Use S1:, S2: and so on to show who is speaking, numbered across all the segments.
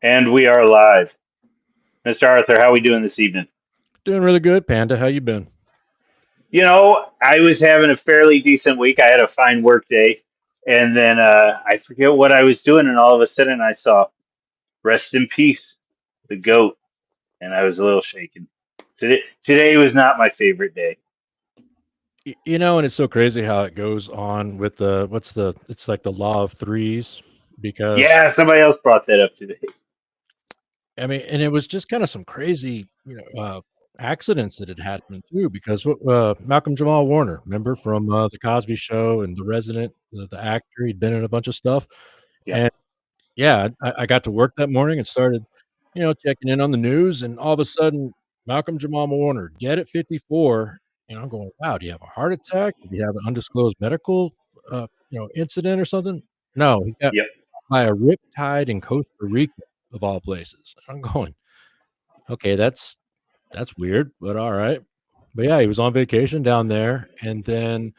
S1: And we are live. Mr. Arthur, how are we doing this evening?
S2: Doing really good, Panda. How you been?
S1: I was having a fairly decent week. I had a fine work day, and then I forget what I was doing, and all of a sudden I saw "Rest in Peace," the goat, and I was a little shaken. Today was not my favorite day.
S2: And it's so crazy how it goes on with it's like the law of threes because
S1: Yeah, somebody else brought that up today.
S2: I mean, and it was just kind of some crazy, accidents that had happened too. Because Malcolm Jamal Warner, remember from the Cosby Show and The Resident, the actor, he'd been in a bunch of stuff,
S1: Yeah.
S2: and yeah, I got to work that morning and started, checking in on the news, and all of a sudden, Malcolm Jamal Warner, dead at 54, and I'm going, "Wow, do you have a heart attack? Did you have an undisclosed medical, incident or something?" No, he got
S1: Yep.
S2: by a rip tide in Costa Rica, of all places. I'm going, "Okay, that's weird, but alright." But yeah, he was on vacation down there, and then,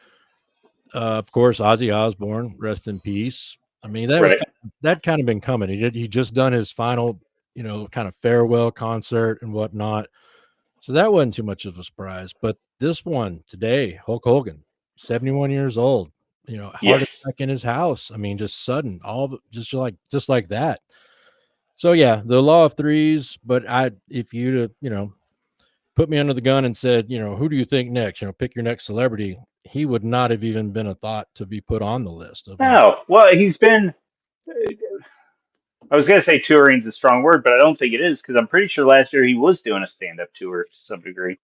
S2: of course, Ozzy Osbourne, rest in peace. I mean,
S1: Right.
S2: that kind of been coming. He just done his final, kind of farewell concert and whatnot. So that wasn't too much of a surprise. But this one today, Hulk Hogan, 71 years old, heart
S1: Yes.
S2: attack in his house. I mean, just sudden, all of it, just like that. So yeah, the law of threes. But if you put me under the gun and said, who do you think next? Pick your next celebrity. He would not have even been a thought to be put on the list of one.
S1: No. Well, he's been. I was going to say touring's a strong word, but I don't think it is because I'm pretty sure last year he was doing a stand-up tour to some degree.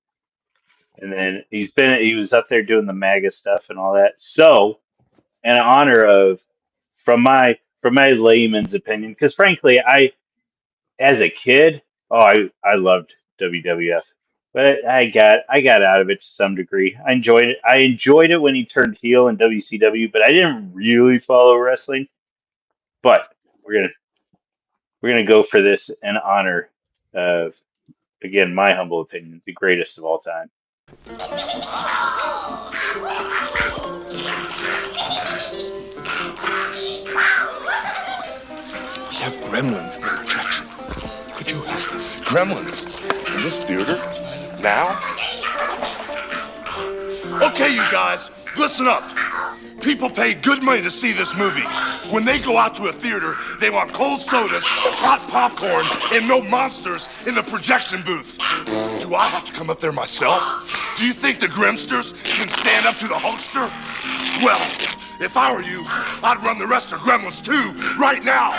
S1: And then he was up there doing the MAGA stuff and all that. So, in honor of, from my layman's opinion, because frankly, as a kid, I loved WWF, but I got out of it to some degree. I enjoyed it. I enjoyed it when he turned heel in WCW, but I didn't really follow wrestling. But we're gonna we're gonna go for this in honor of, again, my humble opinion, the greatest of all time.
S3: We have gremlins in the projection booth. Could you help us? Gremlins? In this theater? Now? Okay, you guys, listen up. People pay good money to see this movie. When they go out to a theater, they want cold sodas, hot popcorn, and no monsters in the projection booth. Do I have to come up there myself? Do you think the Grimsters can stand up to the Hulkster? Well, if I were you, I'd run the rest of Gremlins too, right now.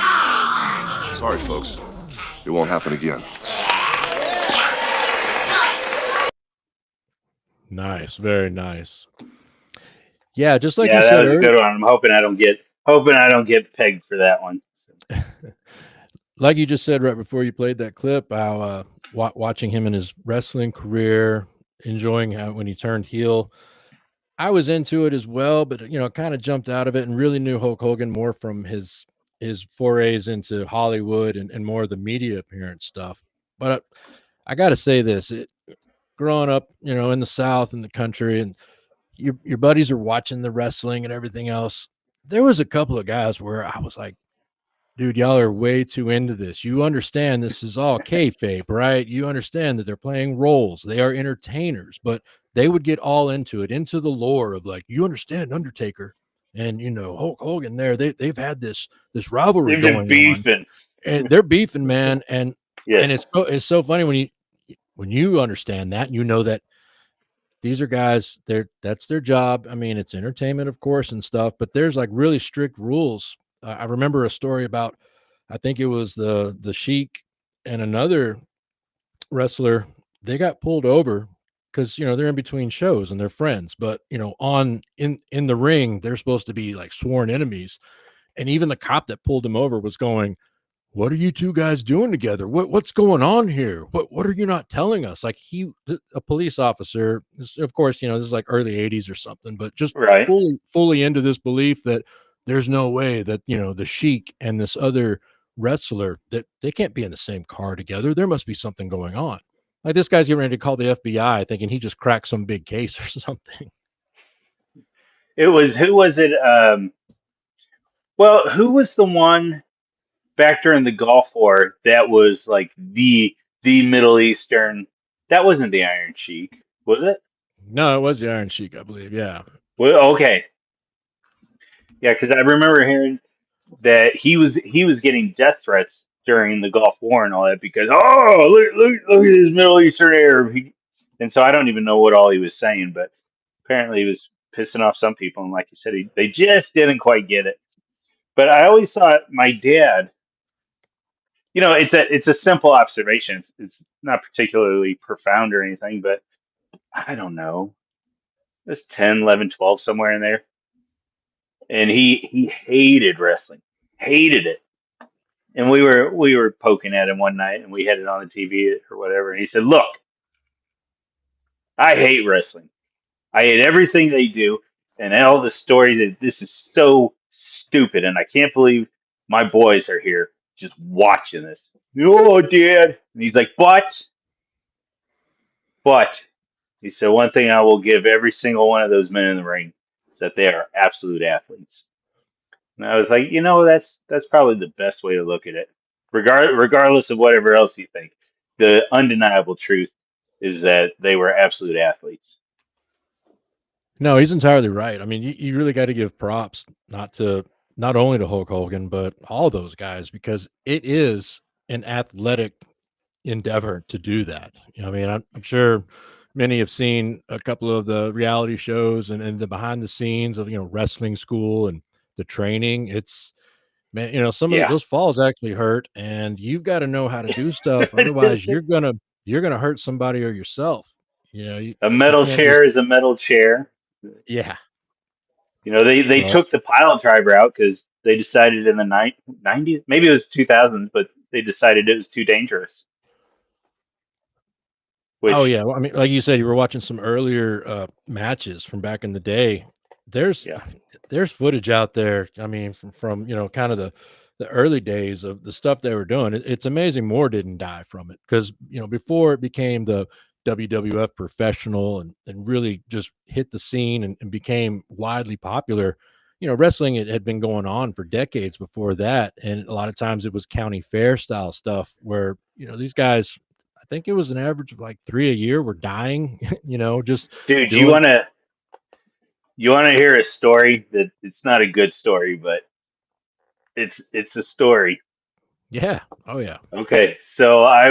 S3: Sorry, folks. It won't happen again.
S2: Nice, very nice. Yeah, just like
S1: Yeah,
S2: you
S1: that
S2: said
S1: was a
S2: earlier,
S1: good one. I'm hoping I don't get pegged for that one.
S2: like you just said right before you played that clip, how watching him in his wrestling career, enjoying how when he turned heel, I was into it as well, but kind of jumped out of it and really knew Hulk Hogan more from his forays into Hollywood and more of the media appearance stuff. But I got to say this: growing up, in the South in the country, and your buddies are watching the wrestling and everything else. There was a couple of guys where I was like, dude, y'all are way too into this. You understand this is all kayfabe, right? You understand that they're playing roles. They are entertainers, but they would get all into it, into the lore of like, you understand Undertaker and Hulk Hogan there. They've had this rivalry
S1: They've been
S2: going on,
S1: beefing.
S2: and they're beefing, man. And
S1: Yes.
S2: it's so funny when you understand that, and you know that these are guys, that's their job. I mean, it's entertainment, of course, and stuff, but there's like really strict rules. I remember a story about, I think it was the Sheik and another wrestler. They got pulled over because they're in between shows and they're friends, but on in the ring they're supposed to be like sworn enemies, and even the cop that pulled him over was going, "What are you two guys doing together? What's going on here? What are you not telling us?" Like a police officer, of course, this is like early 80s or something, but just
S1: Right.
S2: fully into this belief that there's no way that, the Sheik and this other wrestler, that they can't be in the same car together. There must be something going on. Like this guy's getting ready to call the FBI thinking he just cracked some big case or something.
S1: Who was it? Well, who was the one? back during the Gulf War, that was like the Middle Eastern. That wasn't the Iron Sheik, was it?
S2: No, it was the Iron Sheik, I believe. Yeah.
S1: Well, okay, yeah, because I remember hearing that he was getting death threats during the Gulf War and all that because look at this Middle Eastern Arab, and so I don't even know what all he was saying, but apparently he was pissing off some people, and like you said, they just didn't quite get it. But I always thought my dad, it's a simple observation. It's not particularly profound or anything, but I don't know. It was 10, 11, 12, somewhere in there. And he hated wrestling, hated it. And we were poking at him one night, and we had it on the TV or whatever. And he said, "Look, I hate wrestling. I hate everything they do, and all the stories. That this is so stupid, and I can't believe my boys are here just watching this." "Oh, Dad," and he's like, "But," he said, "one thing I will give every single one of those men in the ring is that they are absolute athletes." And I was like, that's probably the best way to look at it. Regardless of whatever else you think, the undeniable truth is that they were absolute athletes.
S2: No, he's entirely right. I mean, you really got to give props not only to Hulk Hogan, but all those guys, because it is an athletic endeavor to do that. I mean, I'm sure many have seen a couple of the reality shows and the behind the scenes of, wrestling school and the training. It's, man, some of
S1: Yeah.
S2: those falls actually hurt, and you've got to know how to do stuff. Otherwise, you're gonna hurt somebody or yourself.
S1: A
S2: You
S1: metal
S2: can't just,
S1: chair is a metal chair.
S2: yeah.
S1: They
S2: So
S1: took the pile driver out because they decided in the 90s, maybe it was 2000s, but they decided it was too dangerous.
S2: oh
S1: Which,
S2: yeah, well, I mean, like you said, you were watching some earlier matches from back in the day. There's
S1: yeah,
S2: there's footage out there. I mean, from kind of the early days of the stuff they were doing. It's amazing more didn't die from it because before it became the WWF professional and really just hit the scene and became widely popular. Wrestling it had been going on for decades before that, and a lot of times it was county fair style stuff where these guys, I think it was an average of like 3 a year were dying, just
S1: dude, you
S2: doing.
S1: wanna you wanna hear a story that it's not a good story, but it's a story.
S2: Yeah. Oh yeah.
S1: Okay, so I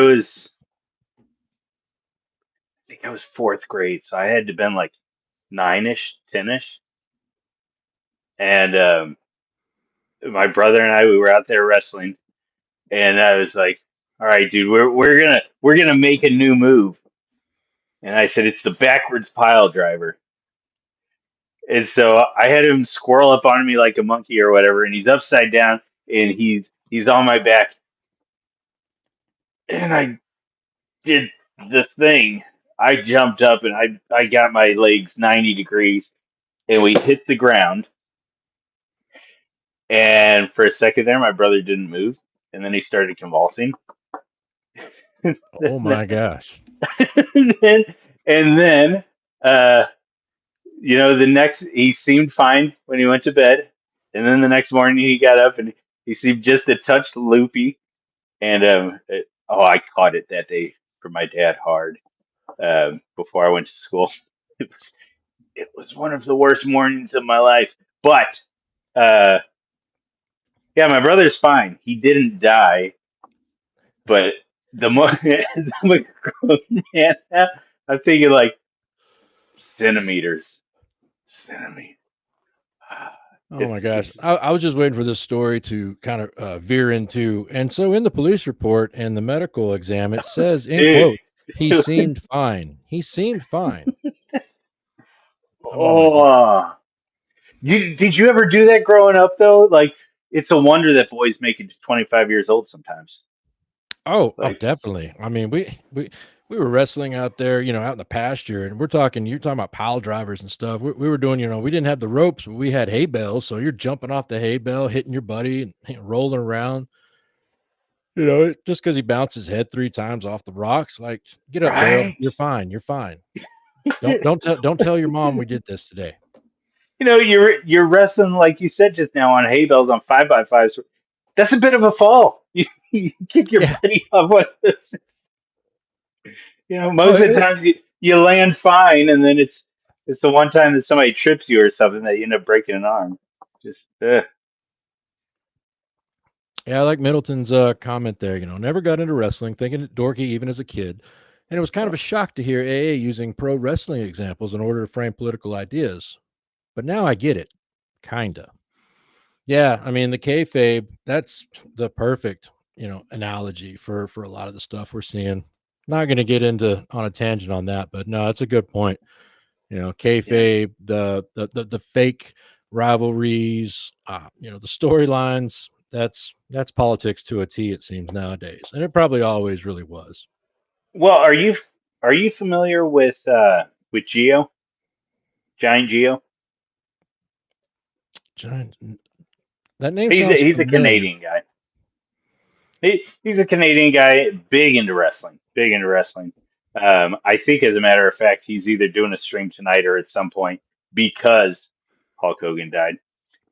S1: think I was fourth grade, so I had to been like 9-ish, 10-ish, and my brother and I, we were out there wrestling, and I was like, "All right, dude, we're gonna make a new move," and I said it's the backwards pile driver, and so I had him squirrel up on me like a monkey or whatever, and he's upside down, and he's on my back, and I did the thing. I jumped up and I got my legs 90 degrees, and we hit the ground. And for a second there, my brother didn't move, and then he started convulsing.
S2: Oh my gosh.
S1: and then, and then, uh, the next he seemed fine when he went to bed, and then the next morning he got up and he seemed just a touch loopy. And I caught it that day from my dad hard before I went to school. It was it was one of the worst mornings of my life, but. Uh, Yeah, my brother's fine. He didn't die, but the more as I'm a grown man, now, I'm thinking like centimeters, centimeters.
S2: Oh my
S1: It's
S2: gosh.
S1: it's
S2: I was just waiting for this story to kind of veer into. And so in the police report and the medical exam, it says, in
S1: dude.
S2: quote, he seemed fine. He seemed fine. Oh my God.
S1: Oh, did you ever do that growing up though? Like, it's a wonder that boys make it to 25 years old sometimes.
S2: Oh,
S1: Like,
S2: definitely. I mean, we were wrestling out there, out in the pasture, and you're talking about pile drivers and stuff. We were doing, we didn't have the ropes, but we had hay bales. So you're jumping off the hay bale, hitting your buddy and rolling around. Just because he bounced his head 3 times off the rocks, like, get up, Daryl.
S1: right?
S2: You're fine. You're fine. Don't tell your mom we did this today.
S1: You're wrestling like you said just now on hay bales on 5x5s. That's a bit of a fall. You kick your
S2: Yeah.
S1: buddy off one of this.
S2: Oh,
S1: Most of the
S2: it,
S1: times you land fine, and then it's the one time that somebody trips you or something that you end up breaking an arm. Just
S2: yeah, I like Middleton's comment there. Never got into wrestling, thinking it dorky even as a kid. And it was kind of a shock to hear AA using pro wrestling examples in order to frame political ideas. But now I get it. Kinda. Yeah, I mean the kayfabe, that's the perfect, analogy for a lot of the stuff we're seeing. Not gonna get into on a tangent on that, but no, that's a good point.
S1: yeah.
S2: Kayfabe, the fake rivalries, the storylines. That's politics to a T. It seems nowadays, and it probably always really was.
S1: Well, are you familiar with Geo, Giant Geo?
S2: Giant, that name
S1: He's
S2: sounds
S1: a
S2: familiar.
S1: Canadian guy. He's a Canadian guy, big into wrestling, big into wrestling. I think, as a matter of fact, he's either doing a stream tonight or at some point because Hulk Hogan died.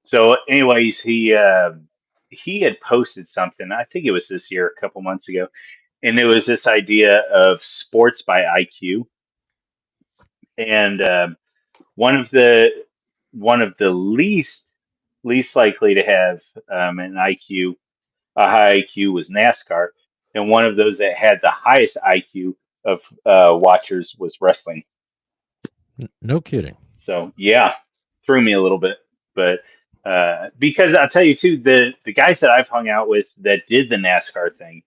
S1: So, anyways, he had posted something. I think it was this year, a couple months ago, and it was this idea of sports by IQ, and one of the one of the least likely to have an IQ, a high IQ, was NASCAR, and one of those that had the highest IQ of watchers was wrestling.
S2: No kidding.
S1: So yeah, threw me a little bit, but because I'll tell you too, the guys that I've hung out with that did the NASCAR thing,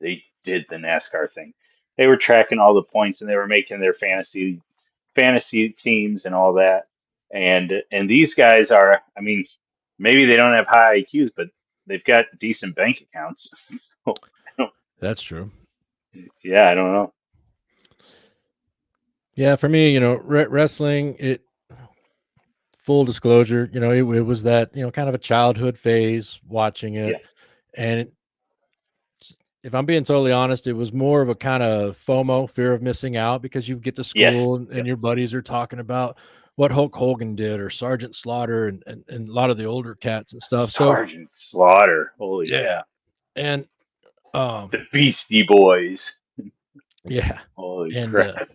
S1: they did the NASCAR thing. They were tracking all the points and they were making their fantasy teams and all that. And these guys are, I mean, maybe they don't have high IQs, but they've got decent bank accounts. So, I don't,
S2: That's true.
S1: yeah, I don't know.
S2: Yeah, for me, wrestling. It full disclosure, it was that kind of a childhood phase watching
S1: Yeah,
S2: it, and if I'm being totally honest, it was more of a kind of FOMO, fear of missing out, because you get to
S1: yes,
S2: school and
S1: yep.
S2: your buddies are talking about what Hulk Hogan did or Sergeant Slaughter and a lot of the older cats and stuff. So
S1: Sergeant Slaughter, holy
S2: yeah,
S1: crap.
S2: and
S1: The Beastie Boys.
S2: yeah,
S1: Holy
S2: and
S1: crap.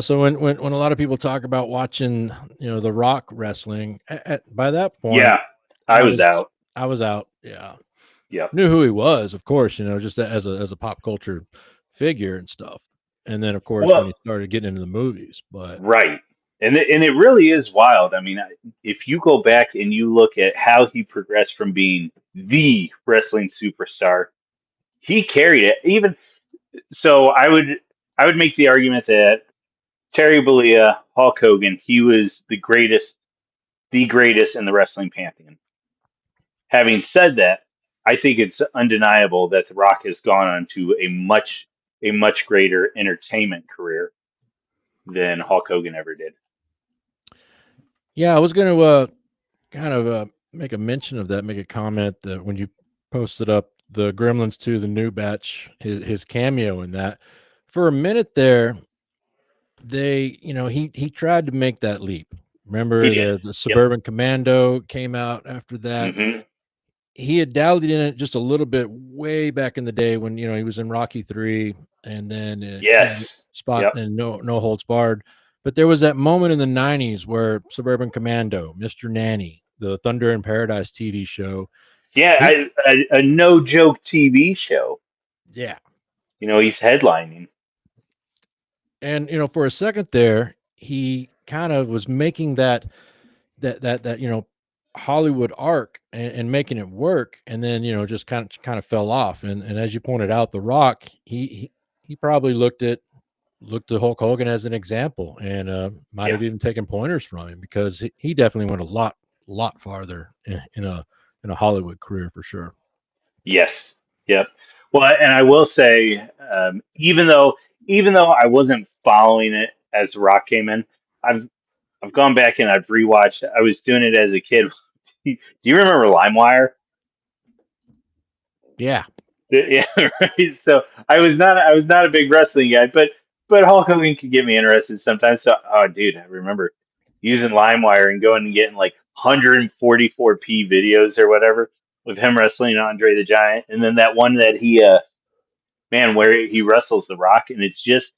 S2: so when a lot of people talk about watching, The Rock wrestling, by that point,
S1: Yeah, I
S2: I
S1: was
S2: was
S1: out.
S2: I was out. Yeah,
S1: Yep.
S2: knew who he was, of course, just as a pop culture figure and stuff. And then, of course, when
S1: Well,
S2: he started getting into the movies, but
S1: right. And it really is wild. I mean, if you go back and you look at how he progressed from being the wrestling superstar, he carried it. Even so, I would make the argument that Terry Bollea, Hulk Hogan, he was the greatest in the wrestling pantheon. Having said that, I think it's undeniable that The Rock has gone on to a much greater entertainment career than Hulk Hogan ever did.
S2: yeah, I was going to kind of make a mention of that, make a comment that when you posted up the Gremlins 2, the new batch, his cameo in that, for a minute there, he tried to make that leap.
S1: He
S2: Remember
S1: did.
S2: the
S1: Yep.
S2: Suburban Commando came out after that.
S1: Hmm.
S2: He had dallied in it just a little bit way back in the day when he was in Rocky 3, and then
S1: Yes.
S2: spot
S1: Yep.
S2: and no holds barred. But there was that moment in the 90s where Suburban Commando, Mr. Nanny, the Thunder in Paradise TV show,
S1: Yeah,
S2: he
S1: a no joke TV show.
S2: yeah.
S1: He's headlining.
S2: And for a second there, he kind of was making that Hollywood arc and making it work, and then just kind of fell off. And as you pointed out, The Rock, he probably looked at Hulk Hogan as an example, and might
S1: Yeah.
S2: have even taken pointers from him, because he definitely went a lot farther in a Hollywood career for sure.
S1: Yes. Yep. Well, and I will say, even though I wasn't following it as Rock came in, I've I've gone back and I've rewatched. I was doing it as a kid. Do you remember LimeWire?
S2: Yeah,
S1: Yeah, right. So I was not a big wrestling guy, but Hulk Hogan could get me interested sometimes. So, oh, dude, I remember using LimeWire and going and getting like 144p videos or whatever. with him wrestling Andre the Giant, and then that one that he where he wrestles the Rock, and it's just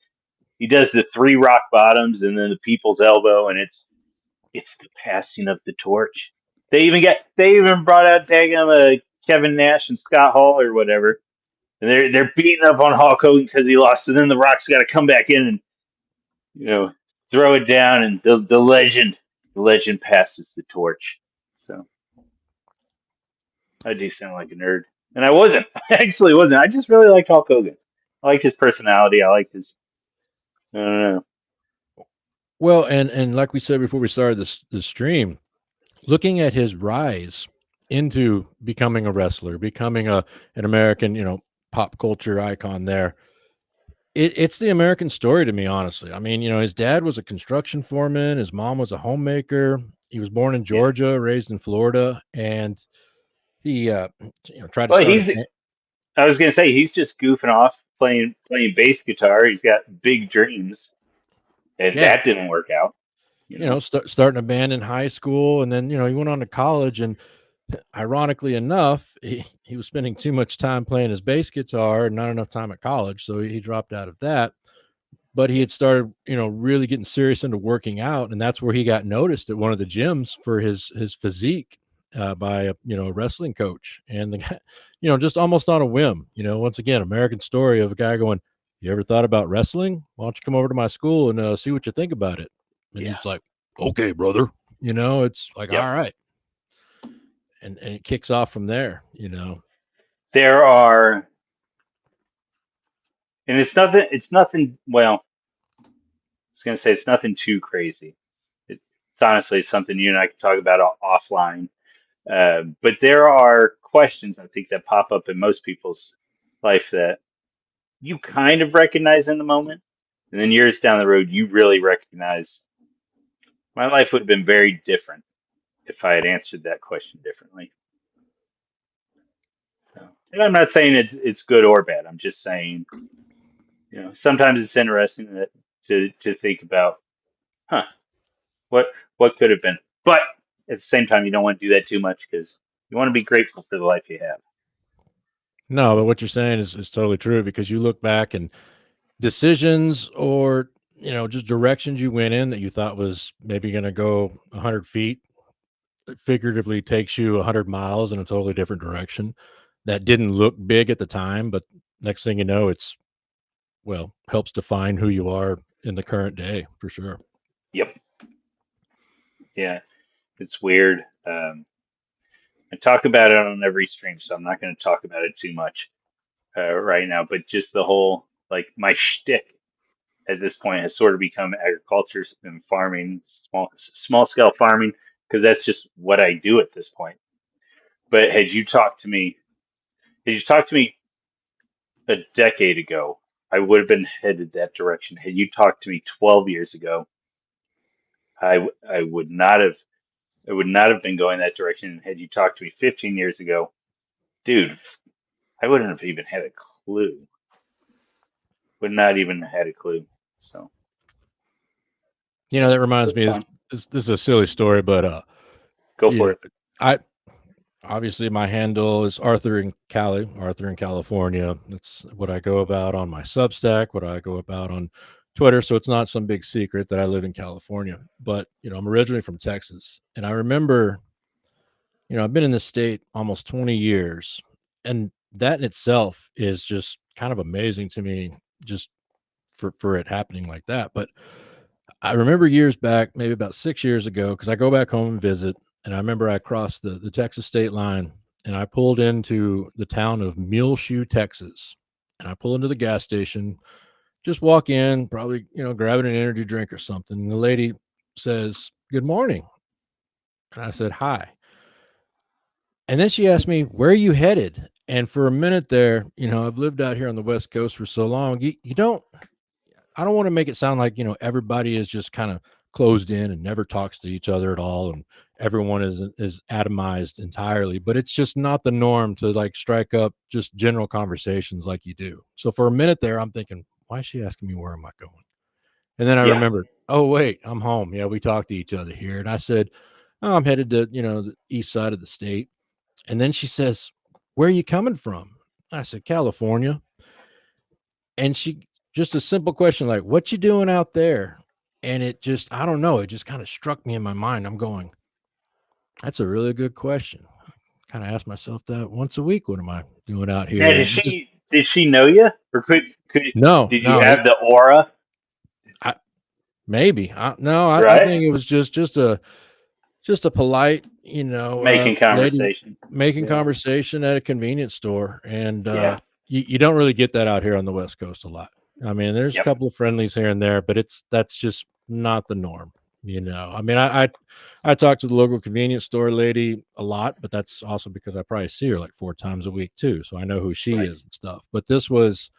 S1: he does the 3 rock bottoms and then the people's elbow, and it's the passing of the torch. They even brought out Kevin Nash and Scott Hall or whatever, and they're beating up on Hulk Hogan because he lost, and then the Rock's got to come back in and throw it down, and the legend passes the torch. So I do sound like a nerd, and I wasn't. I actually wasn't. I just really liked Hulk Hogan. I like his personality. I like his. I don't know.
S2: Well, and like we said before we started the stream, looking at his rise into becoming a wrestler, becoming an American, pop culture icon there. It's the American story to me, honestly. I mean, his dad was a construction foreman. His mom was a homemaker. He was born in Georgia, raised in Florida, and he, tried to
S1: Well,
S2: start.
S1: I was gonna say he's just goofing off playing bass guitar. He's got big dreams, and that didn't work out.
S2: Starting a band in high school, and then he went on to college, and ironically enough, he was spending too much time playing his bass guitar and not enough time at college, so he dropped out of that. But he had started, really getting serious into working out, and that's where he got noticed at one of the gyms for his physique by a wrestling coach. And the guy, just almost on a whim, once again, American story of a guy going, "You ever thought about wrestling? Why don't you come over to my school and see what you think about it?" And he's like, "Okay, brother." It's like, all right. And it kicks off from there.
S1: There are, and it's nothing. Well, I was gonna say it's nothing too crazy. It's honestly something you and I can talk about offline. But there are questions I think that pop up in most people's life that you kind of recognize in the moment, and then years down the road, you really recognize my life would have been very different if I had answered that question differently. So, and I'm not saying it's good or bad. I'm just saying, sometimes it's interesting to think about, huh, what could have been. But at the same time, you don't want to do that too much because you want to be grateful for the life you have.
S2: No, but what you're saying is totally true, because you look back and decisions or just directions you went in that you thought was maybe going to go 100 feet, it figuratively takes you 100 miles in a totally different direction that didn't look big at the time, but next thing you know, it's helps define who you are in the current day, for sure.
S1: Yep. Yeah, it's weird. I talk about it on every stream, so I'm not going to talk about it too much right now. But just the whole, like, my shtick at this point has sort of become agriculture and farming, small scale farming, because that's just what I do at this point. But had you talked to me a decade ago, I would have been headed that direction. Had you talked to me 12 years ago, I would not have. I would not have been going that direction. Had you talked to me 15 years ago, dude, I wouldn't have even had a clue. Would not even had a clue. So,
S2: That reminds me, this is a silly story, but
S1: go for it.
S2: I obviously my handle is ArthurinCali, Arthur in California. That's what I go about on my Substack, what I go about on Twitter. So it's not some big secret that I live in California, but I'm originally from Texas, and I remember, I've been in this state almost 20 years, and that in itself is just kind of amazing to me, just for it happening like that. But I remember years back, maybe about 6 years ago, because I go back home and visit, and I remember I crossed the Texas state line, and I pulled into the town of Muleshoe, Texas, and I pull into the gas station, just walk in, probably, grabbing an energy drink or something. And the lady says, "Good morning." And I said, "Hi." And then she asked me, "Where are you headed?" And for a minute there, I've lived out here on the West Coast for so long. I don't want to make it sound like, everybody is just kind of closed in and never talks to each other at all, and everyone is atomized entirely, but it's just not the norm to like strike up just general conversations like you do. So for a minute there, I'm thinking, why is she asking me where am I going? And then I remembered, oh wait, I'm home. Yeah, we talk to each other here. And I said, "Oh, I'm headed to, the east side of the state." And then she says, "Where are you coming from?" I said, "California." And she just a simple question like, "What you doing out there?" And it just, I don't know, it just kind of struck me in my mind. I'm going, that's a really good question. Kind of ask myself that once a week. What am I doing out
S1: Now,
S2: here? And just
S1: did she know you, or could
S2: no,
S1: did you
S2: no,
S1: have the aura?
S2: I maybe no, I
S1: Right,
S2: think it was just a polite,
S1: making
S2: lady
S1: conversation.
S2: making
S1: Yeah,
S2: conversation at a convenience store, and
S1: yeah,
S2: you don't really get that out here on the West Coast a lot. I mean, there's a
S1: yep,
S2: couple of friendlies here and there, but that's just not the norm. I mean, I talk to the local convenience store lady a lot, but that's also because I probably see her like 4 times a week too, so I know who she
S1: right,
S2: is and stuff. But this was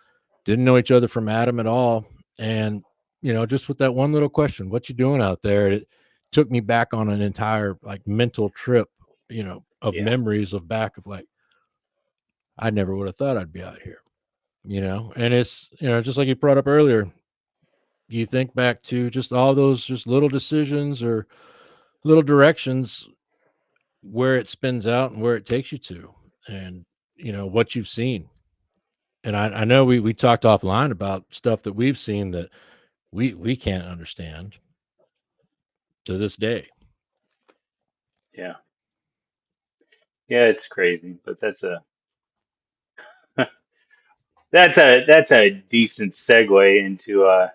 S2: didn't know each other from Adam at all, and just with that one little question, "What you doing out there?" It took me back on an entire like mental trip, of
S1: yeah,
S2: memories of back of like I never would have thought I'd be out here, and it's just like you brought up earlier. You think back to just all those just little decisions or little directions where it spins out and where it takes you to, and what you've seen. And I know we talked offline about stuff that we've seen that we can't understand to this day.
S1: yeah, yeah. It's crazy, but that's a decent segue into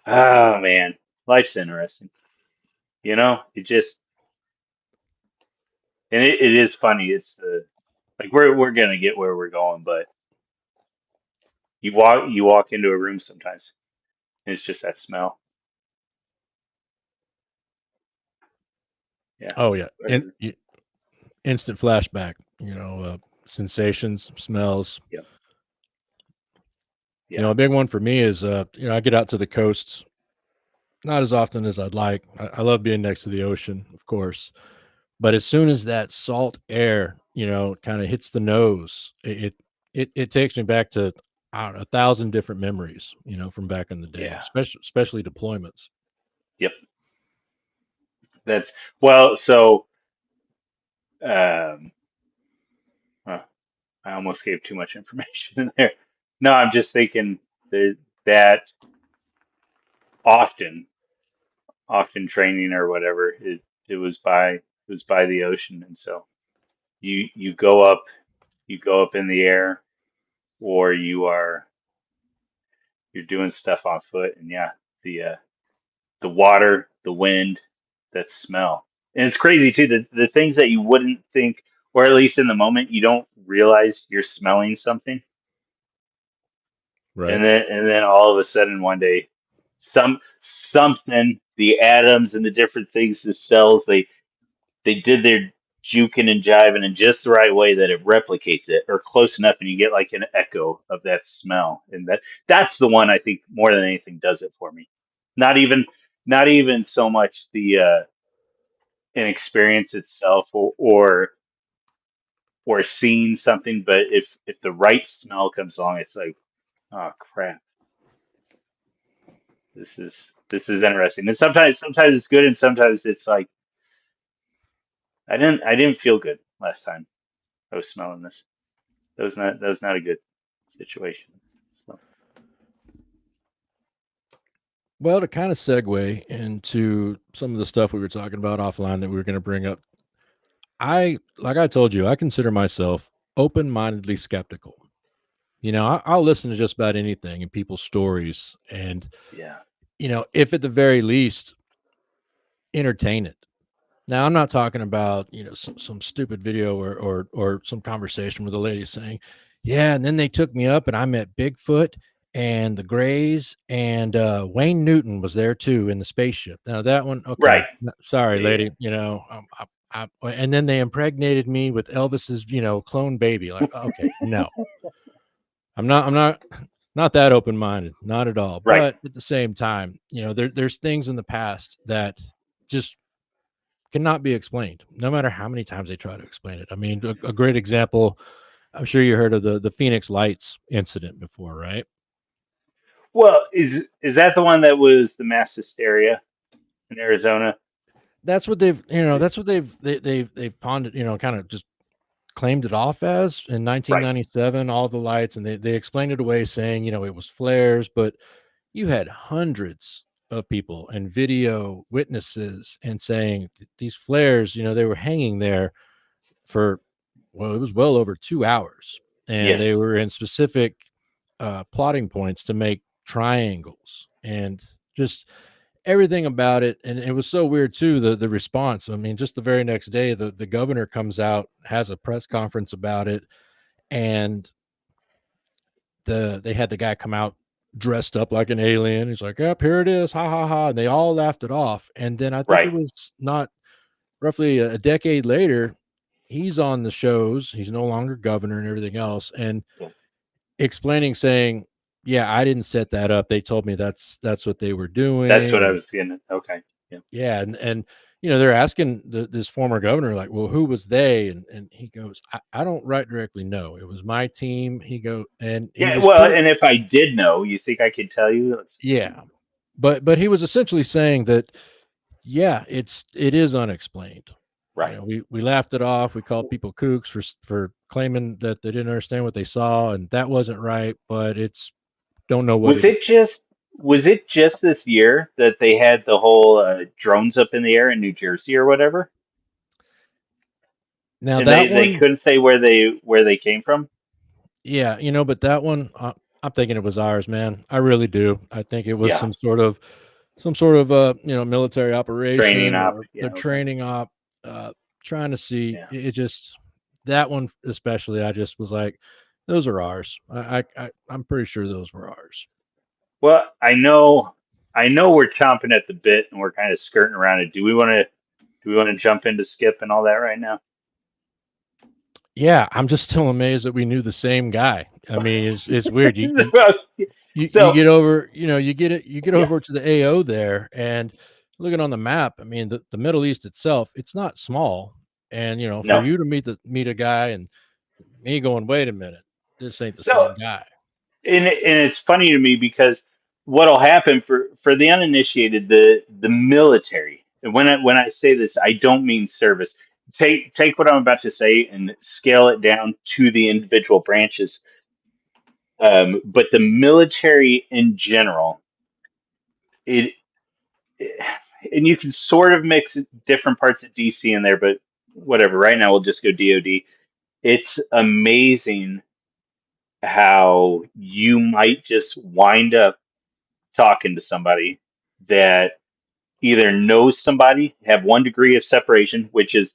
S1: oh man, life's interesting. It just and it is funny. It's the like we're gonna get where we're going, but you walk into a room sometimes, and it's just that smell. Yeah,
S2: Oh yeah, and
S1: whatever.
S2: instant flashback. Sensations, smells.
S1: Yep, yeah,
S2: A big one for me is I get out to the coasts not as often as I'd like. I love being next to the ocean, of course, but as soon as that salt air, kind of hits the nose, it takes me back to I don't know, 1,000 different memories, from back in the day,
S1: yeah.
S2: especially deployments.
S1: Yep. That's well. So um, huh, I almost gave too much information in there. No, I'm just thinking that often, often training or whatever, it was by the ocean, and so you go up in the air, or you're doing stuff on foot, and yeah, the water, the wind, that smell. And it's crazy too, the things that you wouldn't think, or at least in the moment, you don't realize you're smelling something.
S2: Right.
S1: And then all of a sudden one day, something, the atoms and the different things, the cells, they did their juking and jiving in just the right way that it replicates it, or close enough, and you get like an echo of that smell. And that's the one I think more than anything does it for me. Not even not even so much the an experience itself, or seeing something, but if the right smell comes along, it's like, oh crap, this is interesting. And sometimes it's good, and sometimes it's like, I didn't feel good last time I was smelling this. That was not a good situation. So
S2: Well, to kind of segue into some of the stuff we were talking about offline that we were going to bring up, like I told you, I consider myself open-mindedly skeptical. I'll listen to just about anything and people's stories, and
S1: yeah,
S2: if at the very least entertain it. Now, I'm not talking about some stupid video or some conversation with a lady saying, "Yeah, and then they took me up and I met Bigfoot and the Greys and Wayne Newton was there too in the spaceship." Now that one, okay,
S1: right,
S2: sorry,
S1: yeah,
S2: lady. And then they impregnated me with Elvis's clone baby. Like, okay, no, I'm not not that open minded, not at all.
S1: right.
S2: But at the same time, there's things in the past that just cannot be explained, no matter how many times they try to explain it. I mean, a great example. I'm sure you heard of the Phoenix Lights incident before, right?
S1: Well, is that the one that was the mass hysteria in Arizona?
S2: that's what they've pondered, kind of just claimed it off as in
S1: Right.
S2: 1997, all the lights, and they explained it away saying, it was flares, but you had hundreds of people and video witnesses and saying these flares, they were hanging there for, well, it was well over 2 hours, and they
S1: Yes.
S2: were in specific plotting points to make triangles and just everything about it. And it was so weird too, the response. I mean, just the very next day, the governor comes out, has a press conference about it, and they had the guy come out dressed up like an alien. He's like, "Yep, here it is, ha ha ha," and they all laughed it off. And then I think it
S1: Right.
S2: was not roughly a decade later, he's on the shows. He's no longer governor and everything else, and
S1: Yeah.
S2: explaining, saying, "Yeah, I didn't set that up. They told me that's what they were
S1: That's
S2: doing."
S1: what I
S2: And
S1: was getting. Okay. Yeah.
S2: yeah, and they're asking this former governor, like, "Well, who was they?" And he goes, I don't right directly know. It was my team. And he
S1: Yeah.
S2: was
S1: Well,
S2: pretty,
S1: and if I did know, you think I could tell you?
S2: yeah, but he was essentially saying that, yeah, it is unexplained.
S1: Right.
S2: We laughed it off. We called people kooks for claiming that they didn't understand what they saw, and that wasn't right. But it's don't know what
S1: Was
S2: it is.
S1: it just this year that they had the whole drones up in the air in New Jersey or whatever,
S2: Now
S1: and
S2: that
S1: they
S2: one,
S1: couldn't say where they came from?
S2: yeah, but that one, I'm thinking it was ours, man. I really do. I think it was
S1: Yeah.
S2: some sort of military
S1: Training
S2: operation,
S1: op.
S2: or
S1: Yeah.
S2: the
S1: Okay.
S2: training op, trying to see
S1: Yeah.
S2: it. Just that one especially, I just was like, those are ours. I'm pretty sure those were ours.
S1: Well, I know we're chomping at the bit and we're kind of skirting around it. Do we want to jump into Skip and all that right now?
S2: Yeah, I'm just still amazed that we knew the same guy. I mean, it's weird. You
S1: So
S2: get over, you get
S1: yeah,
S2: over to the AO there, and looking on the map, I mean, the Middle East itself, it's not small. And for
S1: no.
S2: you to meet a guy, and me going, wait a minute, this ain't the
S1: So
S2: same guy.
S1: and it's funny to me because what'll happen for the uninitiated, the military. And when I say this, I don't mean service. Take what I'm about to say and scale it down to the individual branches. But the military in general, it, and you can sort of mix different parts of DC in there, but whatever. Right now, we'll just go DoD. It's amazing how you might just wind up talking to somebody that either knows somebody, have one degree of separation, which is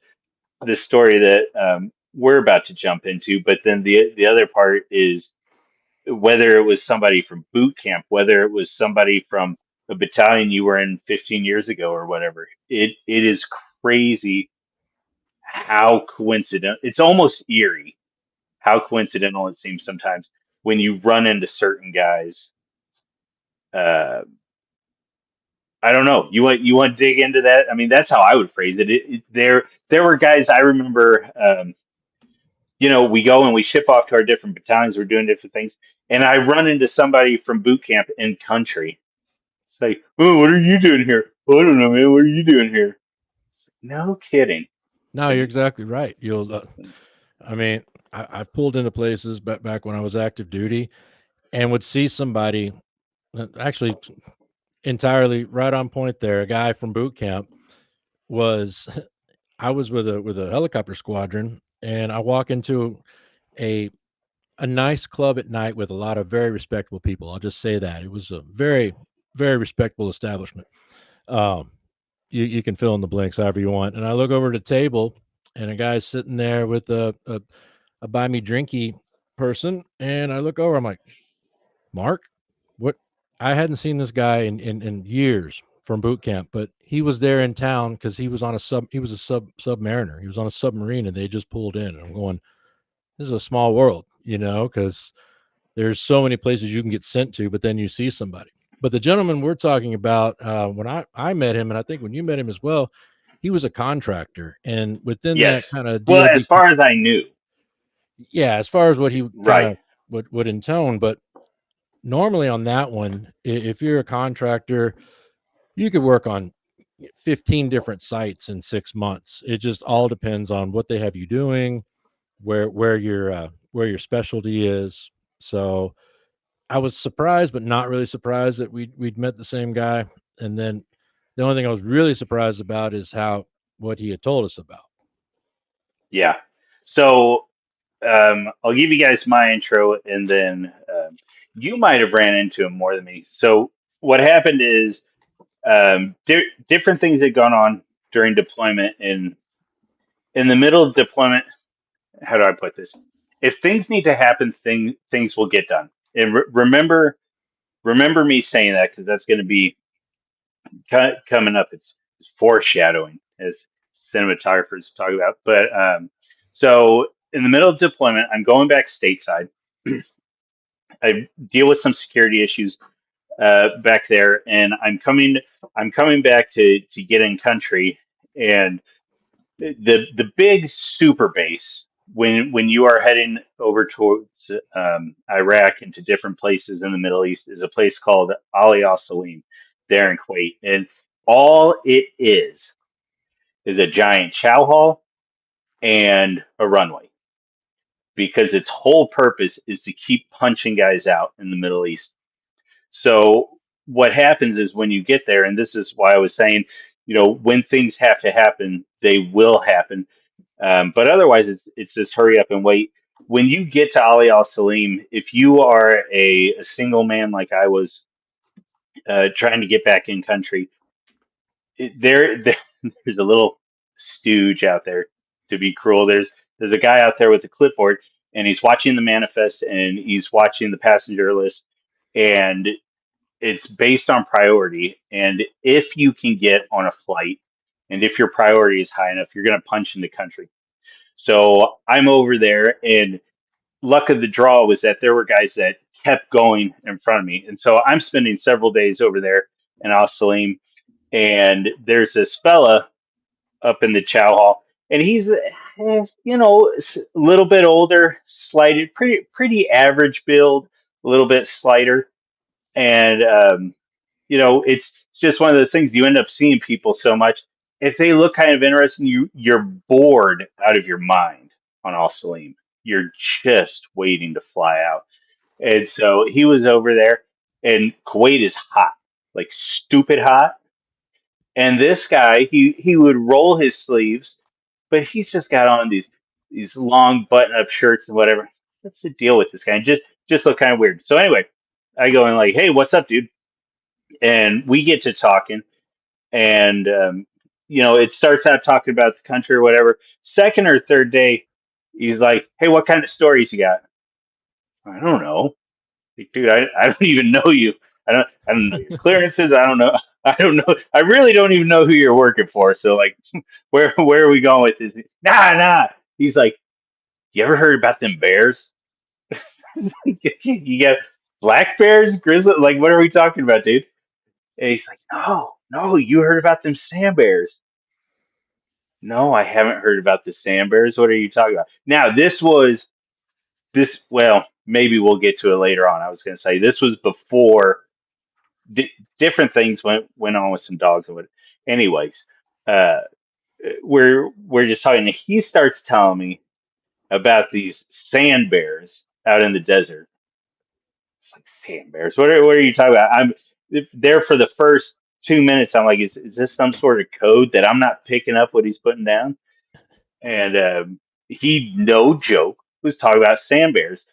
S1: the story that we're about to jump into. But then the other part is whether it was somebody from boot camp, whether it was somebody from a battalion you were in 15 years ago or whatever. It is crazy how coincidental. It's almost eerie how coincidental it seems sometimes when you run into certain guys. Uh, I don't know. You want to dig into that? I mean, that's how I would phrase it. There were guys I remember. We go and we ship off to our different battalions. We're doing different things, and I run into somebody from boot camp in country. It's like, oh, what are you doing here? Oh, I don't know, man. What are you doing here? It's like, no kidding.
S2: No,
S1: Like,
S2: you're exactly right. I mean, I've pulled into places back when I was active duty, and would see somebody, actually entirely right on point there. A guy from boot camp was I was with a helicopter squadron, and I walk into a a nice club at night with a lot of very respectable people. I'll just say that it was a very, very respectable establishment. Um, you can fill in the blanks however you want. And I look over at the table, and a guy's sitting there with a buy me drinky person, and I look over. I'm like, Mark, what? I hadn't seen this guy in years from boot camp, but he was there in town because he was on a sub. He was a submariner. He was on a submarine, and they just pulled in. And I'm going, this is a small world, because there's so many places you can get sent to, but then you see somebody. But the gentleman we're talking about, when I met him, and I think when you met him as well, he was a contractor, and within that
S1: yes.
S2: kind of
S1: Well,
S2: DoD,
S1: as far as I knew,
S2: yeah, as far as what he kind
S1: right.
S2: of would intone, but normally on that one, if you're a contractor, you could work on, 15 different sites in 6 months. It just all depends on what they have you doing, where your specialty is. So I was surprised, but not really surprised that we'd met the same guy. And then the only thing I was really surprised about is what he had told us about.
S1: Yeah. So I'll give you guys my intro, and then you might have ran into him more than me. So what happened is different things had gone on during deployment. In the middle of deployment, how do I put this? If things need to happen, things will get done. And remember me saying that, because that's going to be coming up. It's foreshadowing, as cinematographers talk about. But so in the middle of deployment, I'm going back stateside. I deal with some security issues back there, and I'm coming back to get in country. And the big super base, when you are heading over towards Iraq and to different places in the Middle East, is a place called Ali Al Salim there in Kuwait, and all it is a giant chow hall and a runway, because its whole purpose is to keep punching guys out in the Middle East. So what happens is, when you get there, and this is why I was saying, when things have to happen, they will happen. But otherwise, it's just hurry up and wait. When you get to Ali Al Salim, if you are a single man like I was, trying to get back in country, there's a little stooge out there, to be cruel. There's a guy out there with a clipboard, and he's watching the manifest, and he's watching the passenger list, and it's based on priority. And if you can get on a flight, and if your priority is high enough, you're going to punch into country. So I'm over there, and luck of the draw was that there were guys that kept going in front of me. And so I'm spending several days over there in Al Salim, and there's this fella up in the chow hall, and he's a little bit older, slighted, pretty average build, a little bit slighter. And it's just one of those things. You end up seeing people so much, if they look kind of interesting, you're bored out of your mind on Al Salim. You're just waiting to fly out. And so he was over there, and Kuwait is hot, like stupid hot. And this guy, he would roll his sleeves, but he's just got on these long button up shirts and whatever. What's the deal with this guy? And just look kind of weird. So anyway, I go in like, hey, what's up, dude? And we get to talking, and it starts out talking about the country or whatever. Second or third day, he's like, hey, what kind of stories you got? I don't know. Like, dude, I don't even know you. I don't know your clearances. I don't know. I don't know. I really don't even know who you're working for. So like, where are we going with this? Nah. He's like, you ever heard about them bears? You got black bears, grizzly. Like, what are we talking about, dude? And he's like, no. You heard about them sand bears? No, I haven't heard about the sand bears. What are you talking about? Now, this. Well, maybe we'll get to it later on. I was going to say this was before different things went on with some dogs and what. Anyways, uh, we're just talking. He starts telling me about these sand bears out in the desert. It's like, sand bears. What are you talking about? I'm there for the first 2 minutes. I'm like, is this some sort of code that I'm not picking up what he's putting down? And he, no joke, was talking about sand bears,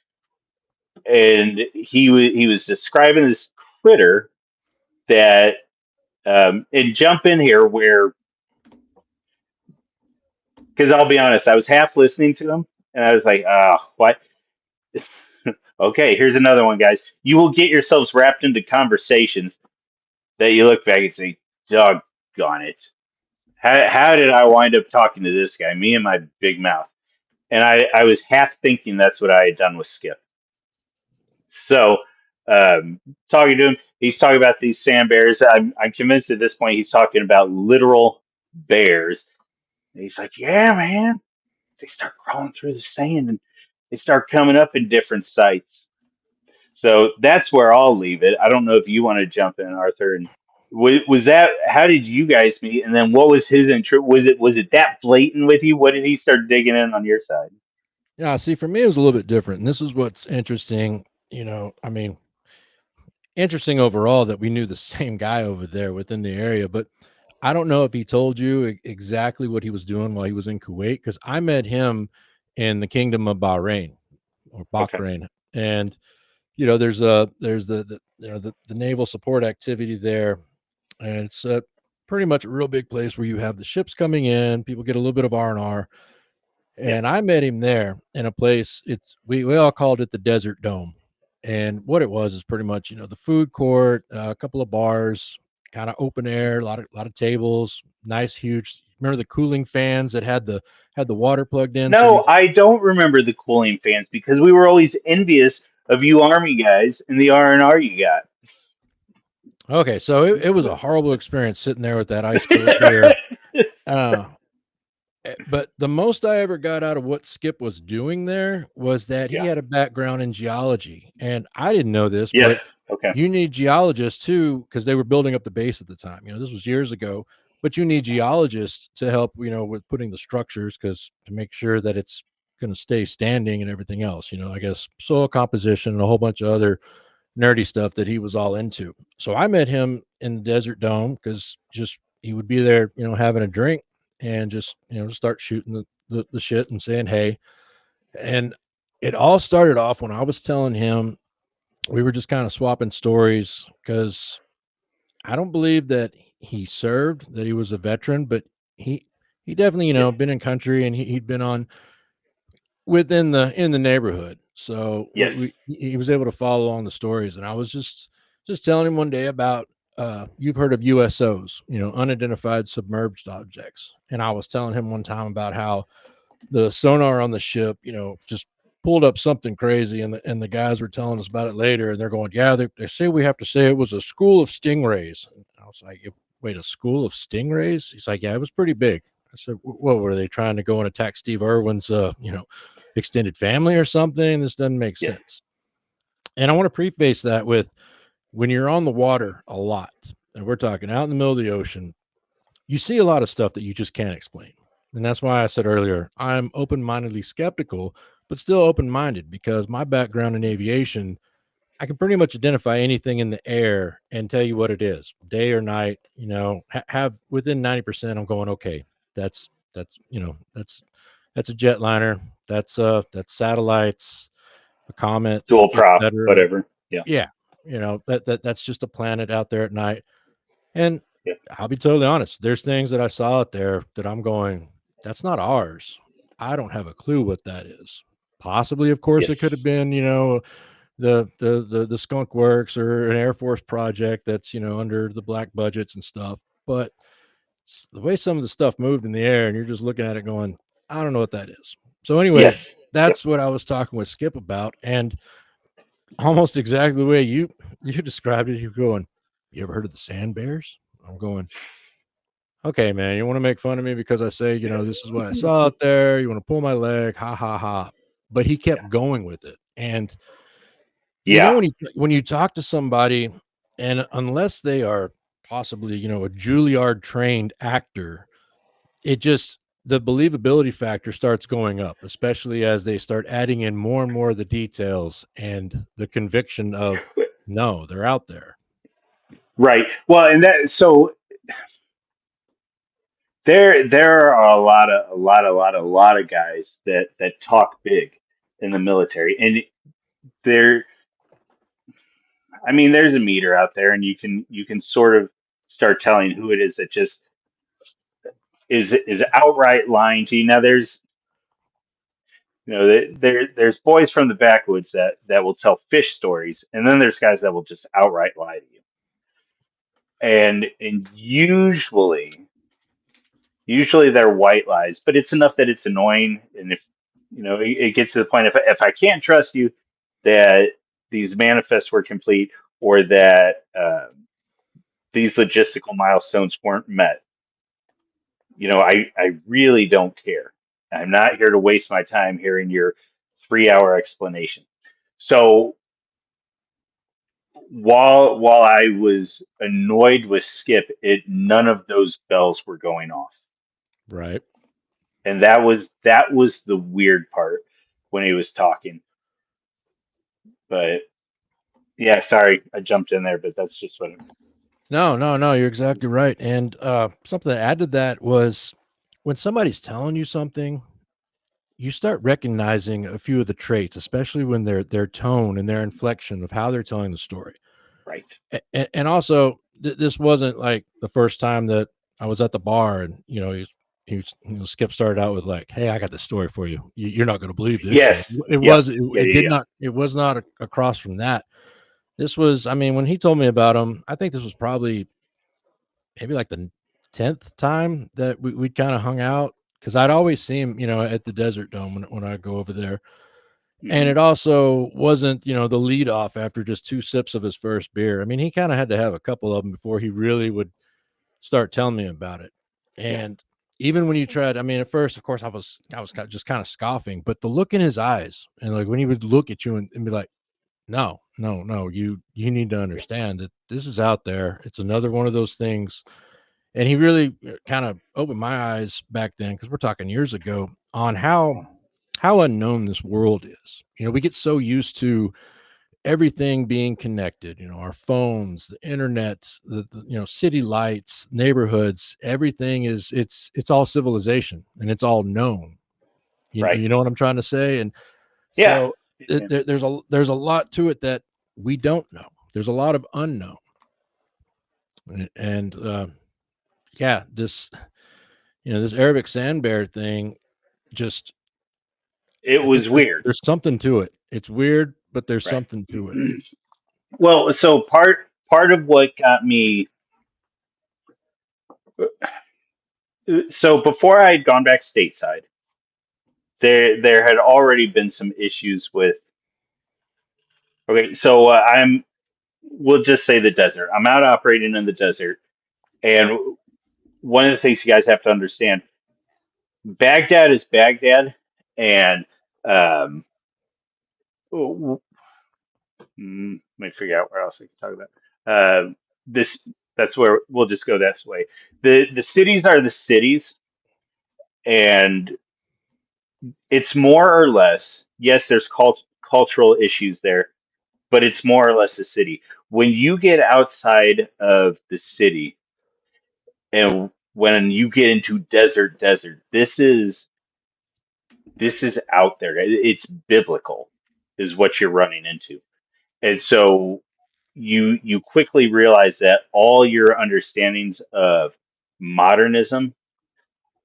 S1: and he was describing this critter that. And jump in here because I'll be honest, I was half listening to him, and I was like, what? Okay, here's another one, guys. You will get yourselves wrapped into conversations that you look back and say, doggone it. How did I wind up talking to this guy, me and my big mouth? And I was half thinking that's what I had done with Skip. So, talking to him, he's talking about these sand bears. I'm convinced at this point he's talking about literal bears. And he's like, yeah, man. They start crawling through the sand, and they start coming up in different sites. So that's where I'll leave it. I don't know if you want to jump in, Arthur, and Was that, how did you guys meet? And then what was his intro? Was it that blatant with you? What did he start digging in on your side?
S2: Yeah, see, for me, it was a little bit different. And this is what's interesting. I mean, interesting overall that we knew the same guy over there within the area, but I don't know if he told you exactly what he was doing while he was in Kuwait, because I met him in the Kingdom of Bahrain or
S1: Okay.
S2: Bahrain. And, there's the naval support activity there. And it's pretty much a real big place where you have the ships coming in, people get a little bit of R&R.
S1: Yeah.
S2: And I met him there in a place. We all called it the Desert Dome, and what it was is pretty much the food court, a couple of bars, kind of open air, a lot of tables, nice huge. Remember the cooling fans that had the water plugged in, so you.
S1: No, I don't remember the cooling fans because we were always envious of you Army guys and the R&R you got.
S2: Okay, so it was a horrible experience sitting there with that ice cold beer. Uh, but the most I ever got out of what Skip was doing there was that he
S1: Yeah.
S2: had a background in geology. And I didn't know this,
S1: Yes.
S2: but
S1: Okay.
S2: you need geologists too, because they were building up the base at the time. This was years ago, but you need geologists to help, with putting the structures, because to make sure that it's going to stay standing and everything else, I guess soil composition and a whole bunch of other nerdy stuff that he was all into. So I met him in the Desert Dome because just he would be there, having a drink and just, start shooting the shit and saying, hey. And it all started off when I was telling him we were just kind of swapping stories because I don't believe that he served, that he was a veteran, but he definitely,
S1: Yeah.
S2: been in country, and he'd been on within in the neighborhood. So
S1: Yes.
S2: he was able to follow along the stories, and I was just telling him one day about you've heard of USOs, unidentified submerged objects, and I was telling him one time about how the sonar on the ship, just pulled up something crazy, and the guys were telling us about it later, and they're going, yeah, they say we have to say it was a school of stingrays. And I was like, wait, a school of stingrays? He's like, yeah, it was pretty big. I said, what were they trying to go and attack Steve Irwin's extended family or something? This doesn't make
S1: Yeah.
S2: sense. And I want to preface that with, when you're on the water a lot, and we're talking out in the middle of the ocean, you see a lot of stuff that you just can't explain. And that's why I said earlier, I'm open-mindedly skeptical, but still open-minded, because my background in aviation, I can pretty much identify anything in the air and tell you what it is, day or night, have within 90%. I'm going, okay, that's a jetliner. That's satellites, a comet,
S1: Dual prop,
S2: etc.
S1: whatever. Yeah.
S2: Yeah. That's just a planet out there at night. And
S1: Yeah.
S2: I'll be totally honest, there's things that I saw out there that I'm going, that's not ours. I don't have a clue what that is. Possibly, of course, it could have
S1: Yes.
S2: been, the skunk works or an Air Force project that's, under the black budgets and stuff. But the way some of the stuff moved in the air, and you're just looking at it going, I don't know what that is. So anyway,
S1: Yes. Yep.
S2: that's what I was talking with Skip about. And almost exactly the way you described it, you're going, you ever heard of the sand bears? I'm going, okay, man, you want to make fun of me because I say, this is what I saw out there. You want to pull my leg, ha ha ha. But he
S1: Yeah.
S2: kept going with it. And
S1: Yeah.
S2: when you talk to somebody, and unless they are possibly, a Juilliard trained actor, it just, the believability factor starts going up, especially as they start adding in more and more of the details and the conviction of, no, they're out there.
S1: Right. Well, and that, so there are a lot of guys that talk big in the military, and there, I mean, there's a meter out there, and you can sort of start telling who it is that just is outright lying to you. Now, there's boys from the backwoods that will tell fish stories, and then there's guys that will just outright lie to you. And usually they're white lies, but it's enough that it's annoying. And if it gets to the point, if I can't trust you that these manifests were complete, or that these logistical milestones weren't met, I really don't care. I'm not here to waste my time hearing your 3-hour explanation. So while I was annoyed with Skip, none of those bells were going off.
S2: Right.
S1: And that was the weird part when he was talking. But yeah, sorry, I jumped in there, but that's just what.
S2: No, you're exactly right. And something to add to that was when somebody's telling you something, you start recognizing a few of the traits, especially when their tone and their inflection of how they're telling the story.
S1: Right.
S2: And also, this wasn't like the first time that I was at the bar, and Skip started out with like, "Hey, I got this story for you. You're not going to believe this shit."
S1: Yes.
S2: It
S1: Yep.
S2: was
S1: Yeah.
S2: it
S1: Yeah.
S2: did
S1: Yeah.
S2: not it was not across from that. This was, I mean, when he told me about him, I think this was probably maybe like the 10th time that we'd kind of hung out, because I'd always see him, at the Desert Dome when I go over there. And
S1: Hmm.
S2: it also wasn't, the lead off after just 2 sips of his first beer. I mean, he kind of had to have a couple of them before he really would start telling me about it.
S1: Yeah.
S2: And even when you tried, I mean, at first, of course, I was just kind of scoffing, but the look in his eyes, and like when he would look at you and be like, no, no, no, you need to
S1: Yeah.
S2: understand that this is out there. It's another one of those things. And he really kind of opened my eyes back then, because we're talking years ago, on how unknown this world is. We get so used to everything being connected, our phones, the internet, the city lights, neighborhoods, everything is it's all civilization and it's all known.
S1: Right.
S2: You know what I'm trying to say? And
S1: Yeah.
S2: so
S1: Yeah.
S2: there's a lot to it that we don't know. There's a lot of unknown. And yeah, this Arabic sand bear thing, just
S1: It was weird.
S2: there's something to it. It's weird, but there's
S1: Right.
S2: something to it.
S1: Well, so part of what got me, so before I had gone back stateside, there had already been some issues with. Okay, so we'll just say the desert. I'm out operating in the desert, and one of the things you guys have to understand, Baghdad is Baghdad, and um, let me figure out where else we can talk about. This that's where we'll just go this way. The cities are the cities, and it's more or less, yes, there's cultural issues there, but it's more or less a city. When you get outside of the city, and when you get into desert, this is out there. It's biblical, is what you're running into. And so you quickly realize that all your understandings of modernism,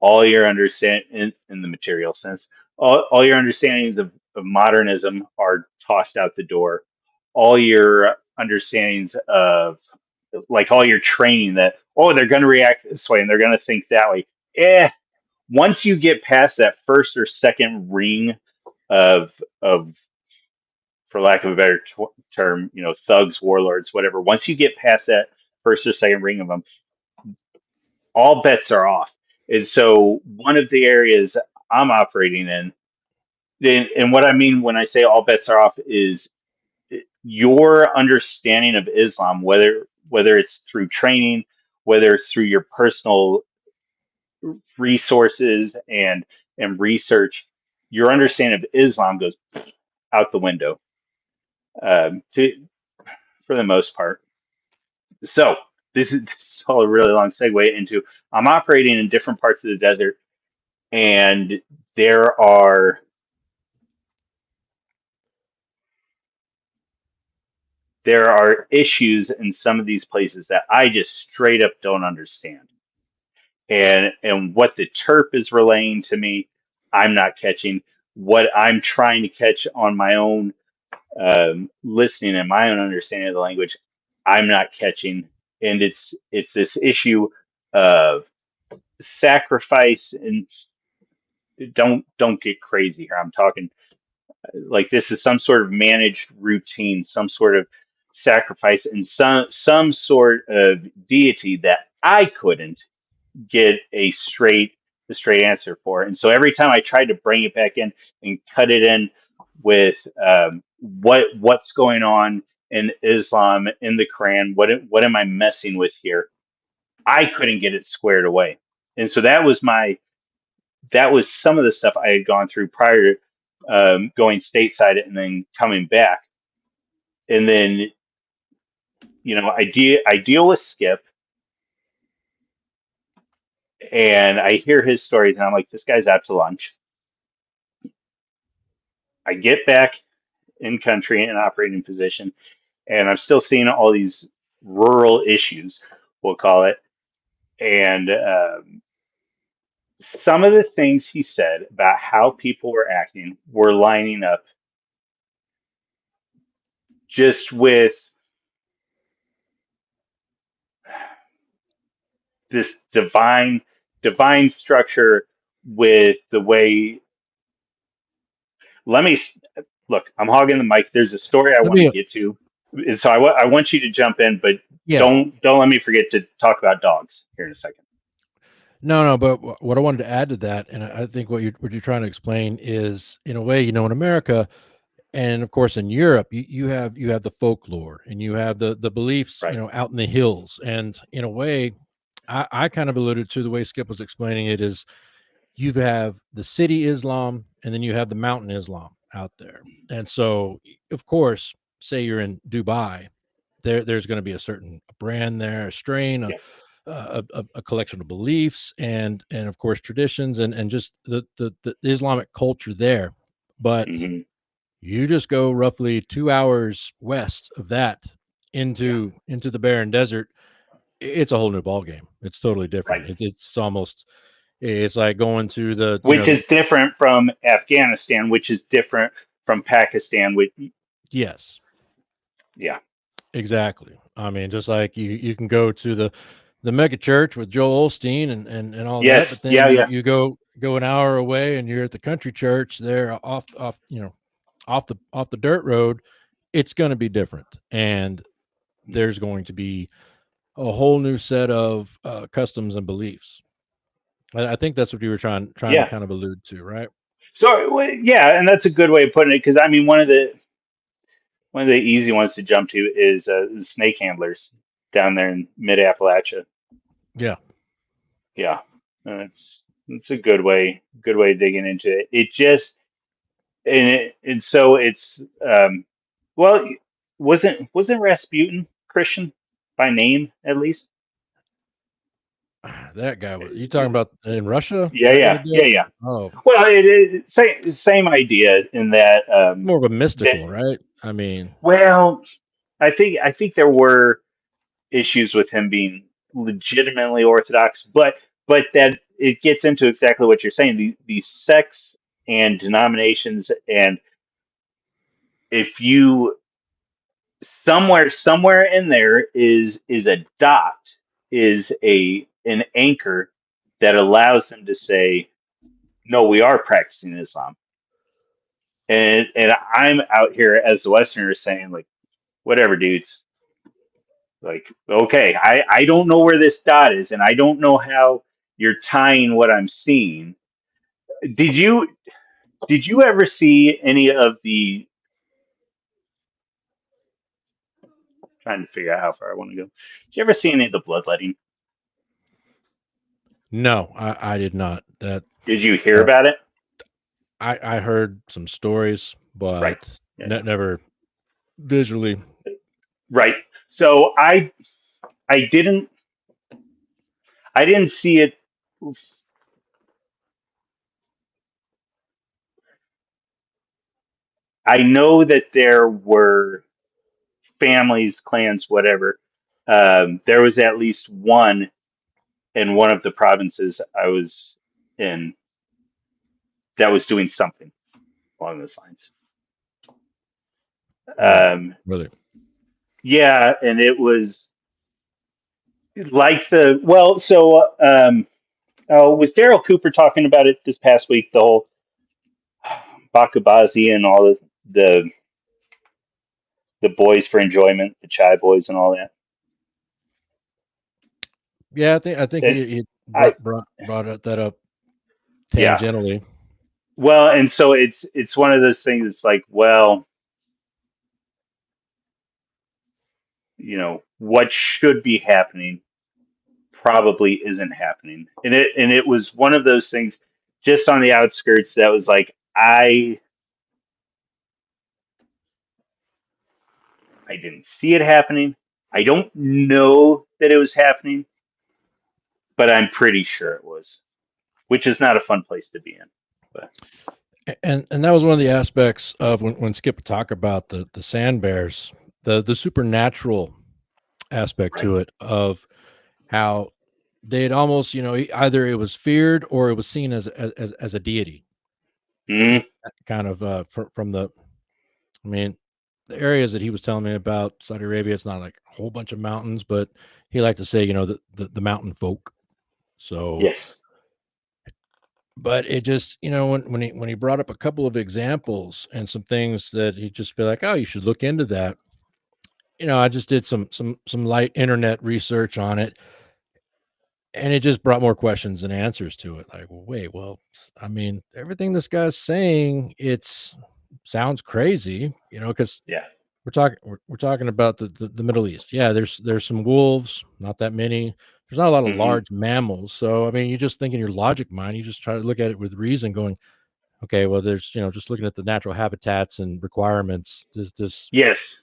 S1: all your understand in the material sense, all your understandings of modernism are tossed out the door. All your understandings of, like, all your training that, oh, they're going to react this way and they're going to think that way. Once you get past that first or second ring of, for lack of a better term, thugs, warlords, whatever. Once you get past that first or second ring of them, all bets are off. And so one of the areas I'm operating in, and what I mean when I say all bets are off is your understanding of Islam, whether it's through training, whether it's through your personal resources and research, your understanding of Islam goes out the window, to, for the most part. So this is all a really long segue into, I'm operating in different parts of the desert, and there are there are issues in some of these places that I just straight up don't understand. And what the terp is relaying to me, I'm not catching. What I'm trying to catch on my own, listening and my own understanding of the language, I'm not catching. And it's this issue of sacrifice. And don't get crazy here. I'm talking like this is some sort of managed routine, some sort of sacrifice, and some sort of deity that I couldn't get a straight answer for. And so every time I tried to bring it back in and cut it in with, what's going on and Islam in the Quran. What am I messing with here? I couldn't get it squared away. And so that was some of the stuff I had gone through prior to going stateside and then coming back. And then, I deal with Skip, and I hear his stories, and I'm like, this guy's out to lunch. I get back in country and operating position, and I'm still seeing all these rural issues, we'll call it. And some of the things he said about how people were acting were lining up just with this divine structure with the way. Let me look. I'm hogging the mic. There's a story I
S2: Let
S1: want to
S2: me,
S1: get to, and so I want you to jump in, but
S2: yeah,
S1: don't let me forget to talk about dogs here in a second.
S2: no, but what I wanted to add to that, and I think what you're trying to explain is, in a way, in America, and of course in Europe, you have the folklore, and you have the beliefs,
S1: Right.
S2: out in the hills, and in a way, I kind of alluded to the way Skip was explaining it is you have the city Islam, and then you have the mountain Islam out there, and so of course, say you're in Dubai, there's going to be a certain brand there, a strain,
S1: Yeah.
S2: a collection of beliefs, and of course traditions, and just the Islamic culture there, but
S1: Hmm.
S2: you just go roughly 2 hours west of that
S1: Yeah.
S2: into the barren desert. It's a whole new ball game. It's totally
S1: Right.
S2: different. It's almost, it's like going to the
S1: Which is different from Afghanistan, which is different from Pakistan.
S2: yes,
S1: Yeah.
S2: exactly. I mean, just like you can go to the mega church with Joel Osteen and all that,
S1: Yes.
S2: but then
S1: Yeah. Yeah.
S2: you go an hour away and you're at the country church there off the dirt road. It's going to be different, and there's going to be a whole new set of customs and beliefs. I think that's what you were trying to
S1: Yeah.
S2: kind of allude to, right?
S1: So yeah, and that's a good way of putting it, because I mean one of the easy ones to jump to is the snake handlers down there in mid Appalachia.
S2: Yeah.
S1: Yeah, and it's a good way of digging into it. It just and so it's well, wasn't Rasputin Christian by name at least?
S2: That guy was, you talking about in Russia?
S1: Yeah,
S2: That guy
S1: yeah, yeah,
S2: did?
S1: yeah.
S2: Oh,
S1: Well, same idea in that
S2: more of a
S1: that
S2: mystical, right? I mean,
S1: well, I think there were issues with him being legitimately Orthodox, but that it gets into exactly what you're saying. These sects and denominations, and if you somewhere in there is a dot, is a an anchor that allows them to say, no, we are practicing Islam. And I'm out here as the Westerner saying, like, whatever, dudes. Like, okay, I don't know where this dot is, and I don't know how you're tying what I'm seeing. Did you did you ever see any of the, trying to figure out how far I want to go? Did you ever see any of the bloodletting?
S2: no, I did not. That
S1: Did you hear
S2: uh,
S1: about it?
S2: I heard some stories,
S1: Right.
S2: but
S1: Yeah, yeah.
S2: never visually.
S1: Right. So I I didn't see it. I know that there were families, clans, whatever. There was at least one in one of the provinces I was in that was doing something along those lines.
S2: Wow,
S1: Um,
S2: really?
S1: yeah, and it was like the well, so was Daryl Cooper talking about it this past week? The whole Bakabazi and all the boys for enjoyment, the Chai boys and all that.
S2: Yeah, I think
S1: It,
S2: he
S1: I
S2: brought that up
S1: yeah.
S2: tangentially.
S1: Well, and so it's one of those things. It's like, well, what should be happening probably isn't happening. And it was one of those things just on the outskirts that was like, I didn't see it happening. I don't know that it was happening, but I'm pretty sure it was, which is not a fun place to be in. But
S2: And that was one of the aspects of when Skip would talk about the sand bears, the supernatural aspect
S1: right.
S2: to it, of how they'd almost, either it was feared or it was seen as a deity.
S1: Mm,
S2: Kind of from the, I mean, the areas that he was telling me about Saudi Arabia, it's not like a whole bunch of mountains, but he liked to say, the mountain folk. So,
S1: yes.
S2: but it just, when he brought up a couple of examples and some things that he'd just be like, oh, you should look into that. I just did some light internet research on it, and it just brought more questions than answers to it. Like, well, wait, I mean, everything this guy's saying, sounds crazy, because
S1: Yeah.
S2: we're talking about the Middle East. Yeah, there's some wolves, not that many. There's not a lot of
S1: Hmm.
S2: large mammals. So I mean, you just think in your logic mind, you just try to look at it with reason, going, okay, well, there's just looking at the natural habitats and requirements. This
S1: Yes.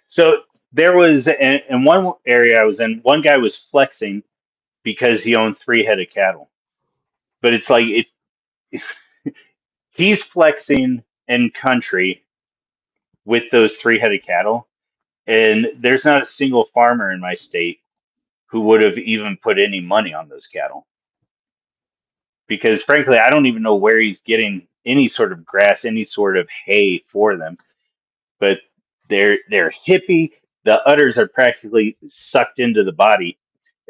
S1: So there was in one area I was in, one guy was flexing because he owned three head of cattle. But it's like he's flexing in country with those three head of cattle, and there's not a single farmer in my state who would have even put any money on those cattle. Because frankly, I don't even know where he's getting any sort of grass, any sort of hay for them. But they're hippie. The udders are practically sucked into the body,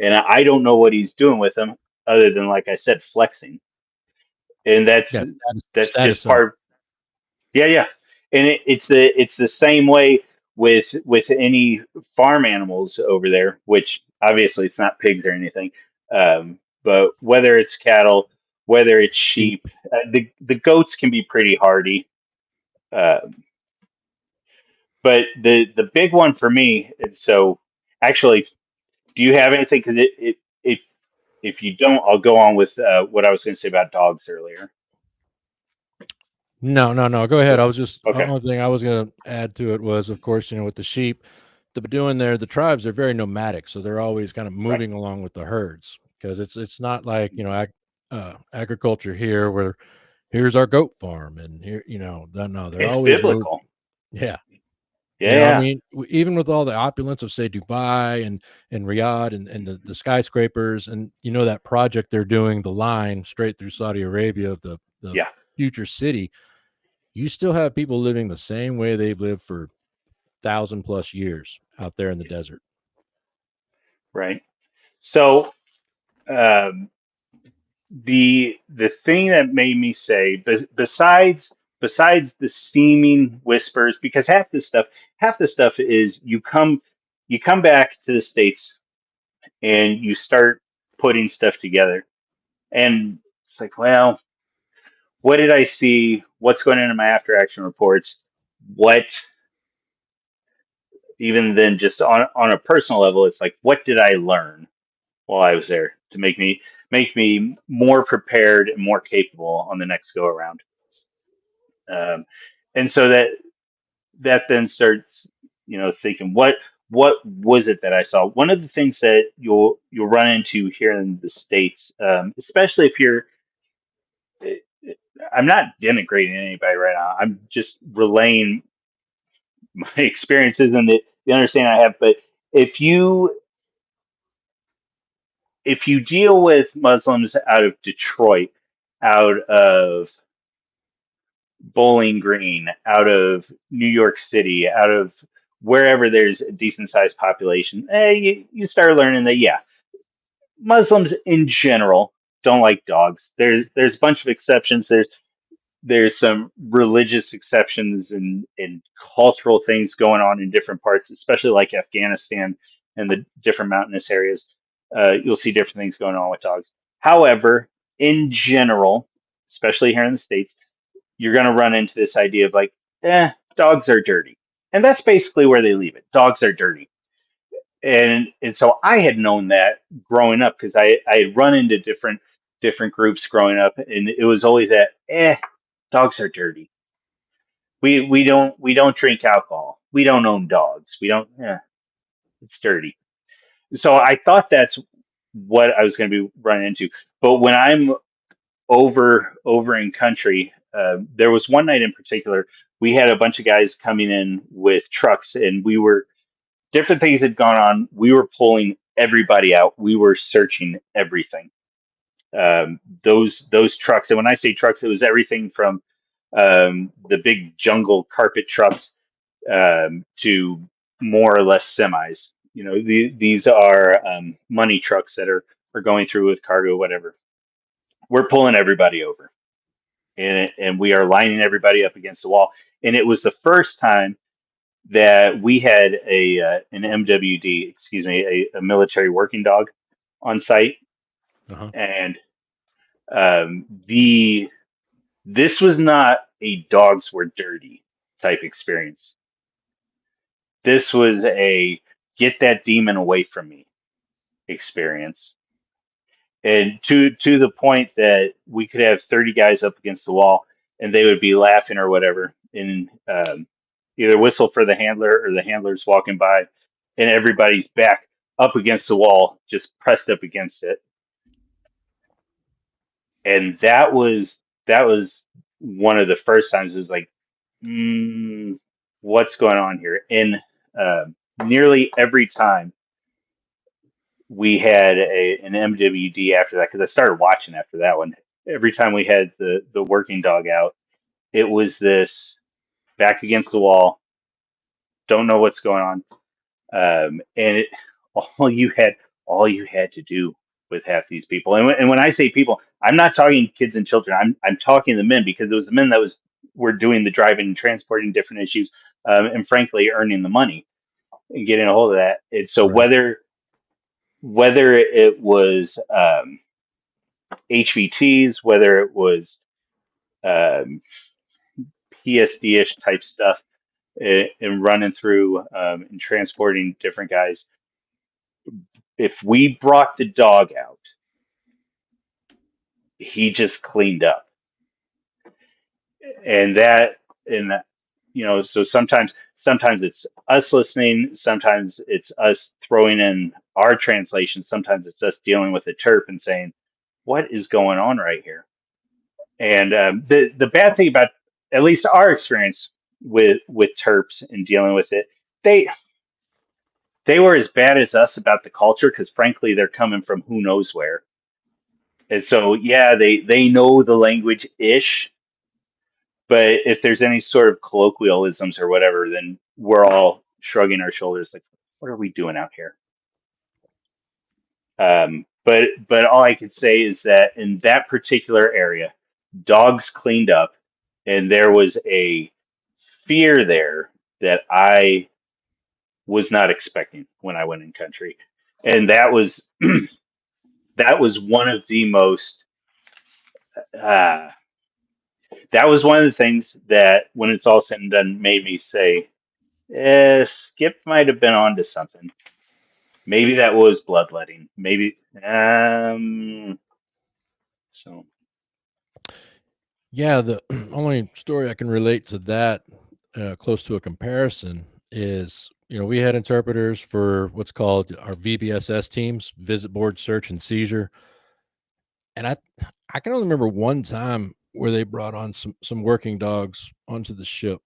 S1: and I don't know what he's doing with them other than, like I said, flexing. And that's
S2: yeah,
S1: that's
S2: status
S1: just
S2: symbol.
S1: part. Yeah, yeah, and it's the same way with any farm animals over there, which obviously it's not pigs or anything, but whether it's cattle, whether it's
S2: Sheep.
S1: sheep, the goats can be pretty hardy. Uh, but the big one for me, and so actually, do you have anything? Because if you don't, I'll go on with what I was going to say about dogs earlier.
S2: No, no, no. Go ahead.
S1: So
S2: I was just
S1: okay,
S2: only thing I was going to add to it was, of course, with the sheep, the doing there, the tribes are very nomadic, so they're always kind of
S1: right,
S2: moving along with the herds, because it's not like agriculture here where here's our goat farm and here no, they're
S1: it's
S2: always moving.
S1: biblical.
S2: Yeah,
S1: Yeah,
S2: I
S1: yeah,
S2: mean, even with all the opulence of, say, Dubai and Riyadh and the skyscrapers, and that project they're doing, the line straight through Saudi Arabia of the
S1: yeah,
S2: future city, you still have people living the same way they've lived for 1,000+ years out there in the desert.
S1: right. So um, the thing that made me say, besides the seeming whispers, because half the stuff is you come back to the States and you start putting stuff together, and it's like, well, what did I see? What's going into my after action reports? What, even then, just on a personal level, it's like, what did I learn while I was there to make me more prepared and more capable on the next go around? Um, and so that then starts, thinking, what was it that I saw? One of the things that you'll run into here in the States, especially if you're, I'm not denigrating anybody right now. I'm just relaying my experiences and the understanding I have. But if you if you deal with Muslims out of Detroit, out of Bowling Green, out of New York City, out of wherever there's a decent sized population, you start learning that, yeah, Muslims in general don't like dogs. There's a bunch of exceptions. There's some religious exceptions and cultural things going on in different parts, especially like Afghanistan and the different mountainous areas. You'll see different things going on with dogs. However, in general, especially here in the States, you're going to run into this idea of like, dogs are dirty. And that's basically where they leave it. Dogs are dirty. and so I had known that growing up because I had run into different groups growing up, and it was always that dogs are dirty. We don't drink alcohol. We don't own dogs. We don't. It's dirty. So I thought that's what I was going to be running into. But when I'm over in country, there was one night in particular. We had a bunch of guys coming in with trucks, and we were different things had gone on. We were pulling everybody out. We were searching everything. Those trucks, and when I say trucks, it was everything from the big jungle carpet trucks to more or less semis. These are money trucks that are going through with cargo, whatever. We're pulling everybody over, and we are lining everybody up against the wall. And it was the first time that we had an MWD, excuse me, a military working dog on site,
S2: Uh-huh.
S1: and the this was not a dogs were dirty type experience. This was a get that demon away from me experience, and to the point that we could have 30 guys up against the wall, and they would be laughing or whatever, and either whistle for the handler or the handler's walking by, and everybody's back up against the wall, just pressed up against it. And that was one of the first times it was like, what's going on here? And uh, nearly every time we had an MWD after that, because I started watching after that one. Every time we had the working dog out, it was this back against the wall, don't know what's going on. And all you had all you had to do with half these people, and when I say people, I'm not talking kids and children. I'm talking the men, because it was the men that were doing the driving and transporting different issues, and frankly earning the money and getting a hold of that. And so
S2: Right.
S1: whether it was HVTs, whether it was um, PSD-ish type stuff, and running through and transporting different guys, if we brought the dog out, he just cleaned up. And so sometimes it's us listening, sometimes it's us throwing in our translation, sometimes it's us dealing with a terp and saying, what is going on right here? And the bad thing about at least our experience with terps and dealing with it, they they were as bad as us about the culture, because frankly they're coming from who knows where. And so yeah, they know the language ish, but if there's any sort of colloquialisms or whatever, then we're all shrugging our shoulders like, what are we doing out here? But all I could say is that in that particular area, dogs cleaned up, and there was a fear there that I was not expecting when I went in country, and that was one of the most uh, that was one of the things that, when it's all said and done, made me say, Skip might have been onto something. Maybe that was bloodletting. Maybe. So
S2: Yeah, the only story I can relate to that, close to a comparison, is we had interpreters for what's called our VBSS teams, Visit Board Search and Seizure, and I can only remember one time where they brought on some working dogs onto the ship,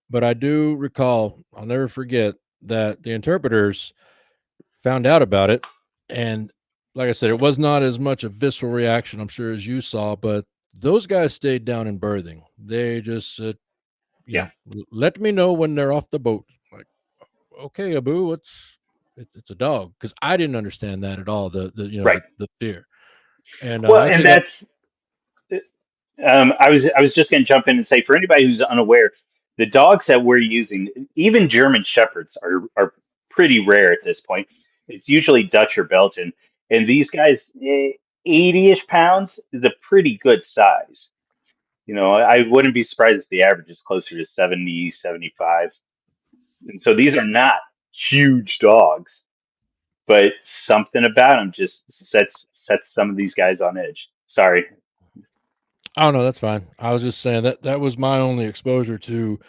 S2: but I do recall, I'll never forget, that the interpreters found out about it, and like I said, it was not as much a visceral reaction, I'm sure, as you saw, but those guys stayed down in berthing. They just said,
S1: yeah,
S2: let me know when they're off the boat. Like, okay, Abu, it's a dog, because I didn't understand that at all.
S1: right.
S2: The fear, and
S1: Well,
S2: I
S1: and
S2: actually got
S1: that's. I was just going to jump in and say, for anybody who's unaware, the dogs that we're using, even German shepherds, are pretty rare at this point. It's usually Dutch or Belgian, and these guys, 80-ish pounds is a pretty good size. I wouldn't be surprised if the average is closer to 70, 75. And so these are not huge dogs, but something about them just sets some of these guys on edge. Sorry.
S2: Oh no, that's fine. I was just saying that was my only exposure to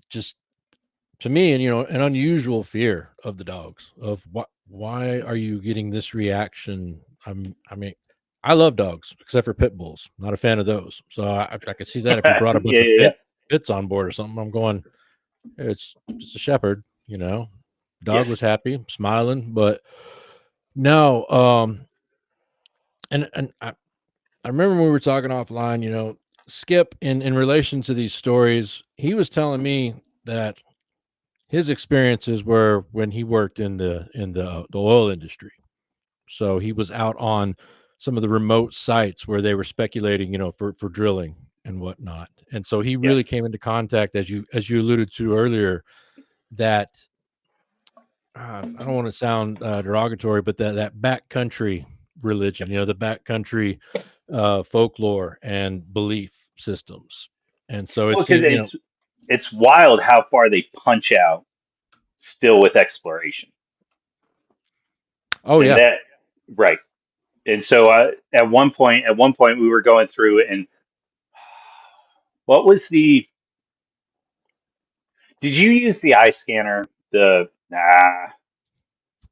S2: just to me, and an unusual fear of the dogs. Of why are you getting this reaction? I mean, I love dogs except for pit bulls. Not a fan of those. So I could see that if you brought a bunch
S1: Yeah,
S2: of
S1: yeah,
S2: pits on board or something. I'm going, "Hey, it's just a shepherd. Dog was
S1: yes.
S2: happy, smiling, but no. And I remember when we were talking offline. Skip in relation to these stories, he was telling me that his experiences were when he worked in the oil industry. So he was out on some of the remote sites where they were speculating, for drilling and whatnot. And so he
S1: Yeah.
S2: really came into contact, as you alluded to earlier, that I don't want to sound derogatory, but that backcountry religion, the backcountry folklore and belief systems. And so it
S1: Well, because
S2: seemed,
S1: it's wild how far they punch out still with exploration,
S2: oh
S1: and
S2: yeah,
S1: that right. And so at one point we were going through it, and what was the? Did you use the eye scanner? The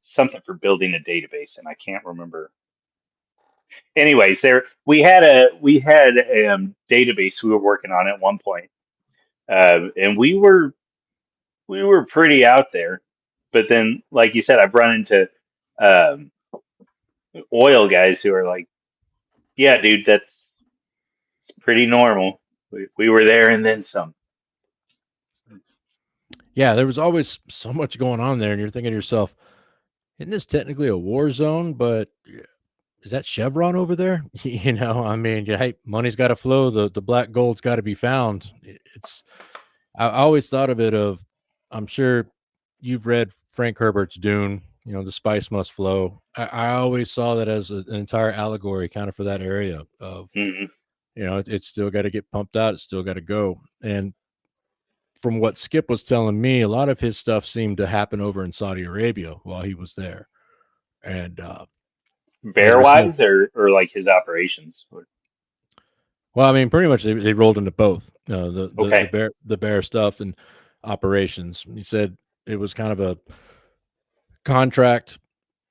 S1: something for building a database, and I can't remember. Anyways, there we had a database we were working on at one point, and we were pretty out there. But then, like you said, I've run into um, oil guys who are like, "Yeah, dude, that's pretty normal. We were there and then some."
S2: yeah, there was always so much going on there, and you're thinking to yourself, isn't this technically a war zone? But is that Chevron over there? I mean, hey, money's got to flow. The black gold's got to be found. It's I always thought of it of, I'm sure you've read Frank Herbert's Dune. The spice must flow. I always saw that as an entire allegory, kind of for that area of,
S1: Hmm.
S2: it's still got to get pumped out. It's still got to go. And from what Skip was telling me, a lot of his stuff seemed to happen over in Saudi Arabia while he was there. And as
S1: Bear
S2: we said,
S1: wise, or like his operations.
S2: well, I mean, pretty much they rolled into both
S1: Okay.
S2: the bear stuff and operations. He said it was kind of a contract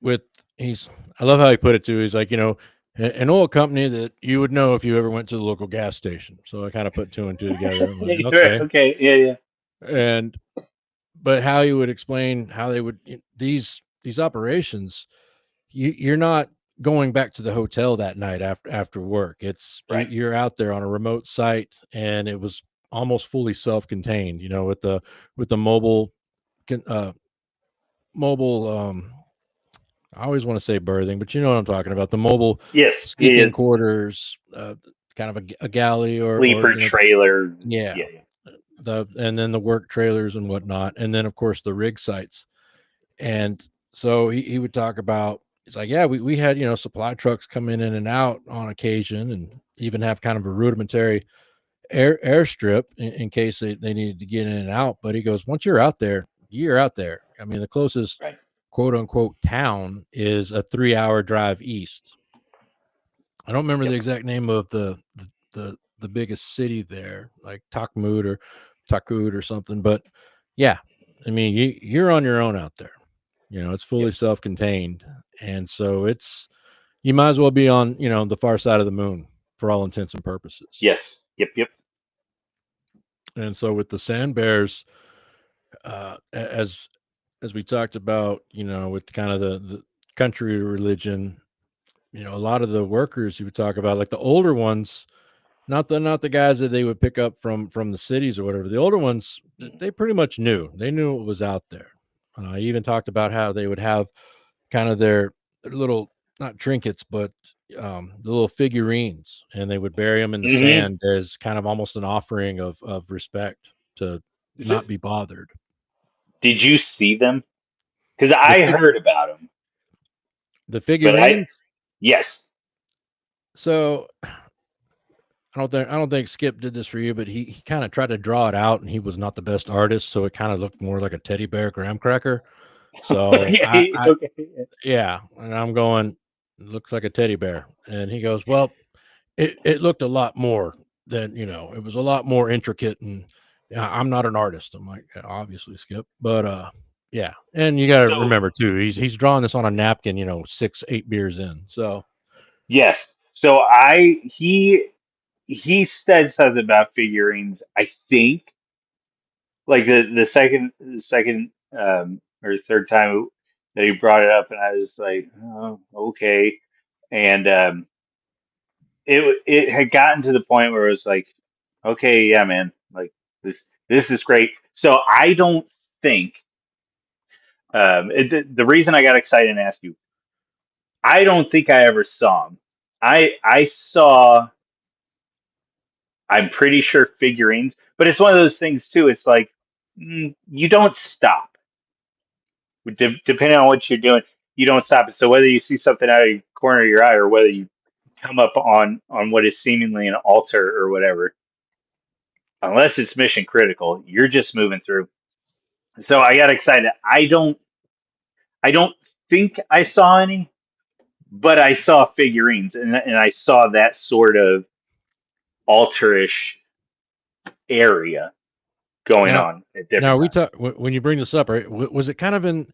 S2: with he's. I love how he put it too. He's like, an oil company that you would know if you ever went to the local gas station. So I kind of put two and two together. I'm like, okay,
S1: Okay. Yeah. Yeah.
S2: and but how he would explain how they would these operations, you're not going back to the hotel that night after work. It's
S1: Right.
S2: you're out there on a remote site, and it was almost fully self-contained. With the uh, mobile. I always want to say berthing, but you know what I'm talking about. The mobile
S1: Yes. Yeah. Yeah.
S2: sleeping quarters, kind of a galley, or
S1: Sleeper trailer.
S2: yeah,
S1: Yeah. Yeah.
S2: and then the work trailers and whatnot, and then of course the rig sites. And so he would talk about, it's like, yeah, we had, supply trucks come in and out on occasion, and even have kind of a rudimentary airstrip in case they needed to get in and out. But he goes, once you're out there, you're out there. I mean, the closest
S1: Right.
S2: quote unquote town is a 3-hour drive east. I don't remember the
S1: Yep.
S2: exact name of the biggest city there, like Takmud or Takud or something. But yeah, I mean, you're on your own out there. It's fully
S1: Yep.
S2: self-contained, and so you might as well be on the far side of the moon for all intents and purposes.
S1: Yes. Yep. Yep.
S2: And so with the sand bears, as we talked about, with kind of the country religion, a lot of the workers you would talk about, like the older ones, not the guys that they would pick up from the cities or whatever. The older ones,
S1: Mhm.
S2: they pretty much they knew what was out there. I even talked about how they would have kind of their little, not trinkets, but the little figurines, and they would bury them in the
S1: Mhm.
S2: sand as kind of almost an offering of respect to
S1: So,
S2: not be bothered.
S1: did you see them? Because
S2: The
S1: I
S2: fig-
S1: heard about them,
S2: the
S1: but
S2: figurines.
S1: yes.
S2: So I don't think Skip did this for you, but he kind of tried to draw it out, and he was not the best artist, so it kind of looked more like a teddy bear graham cracker. So
S1: Okay, okay.
S2: yeah, and I'm going, looks like a teddy bear. And he goes, well, it looked a lot more than, it was a lot more intricate. And yeah, I'm not an artist. I'm like, "Yeah, obviously, Skip." But yeah. And you got to
S1: So
S2: remember too, he's drawing this on a napkin, 6, 8 beers in. So
S1: yes, so he said something about figurines. I think like the second or third time that he brought it up, and I was like, oh, okay, and it had gotten to the point where it was like, okay, yeah, man, like this is great. So I don't think the reason I got excited and asked you, I don't think I ever saw him. I saw. I'm pretty sure figurines, but it's one of those things too. It's like you don't stop. Depending on what you're doing, you don't stop it. So whether you see something out of the corner of your eye or whether you come up on what is seemingly an altar or whatever, unless it's mission critical, you're just moving through. So I got excited. I don't think I saw any, but I saw figurines and I saw that sort of alterish area going
S2: now,
S1: on at different
S2: we
S1: times.
S2: talk when you bring this up, right? Was it kind of in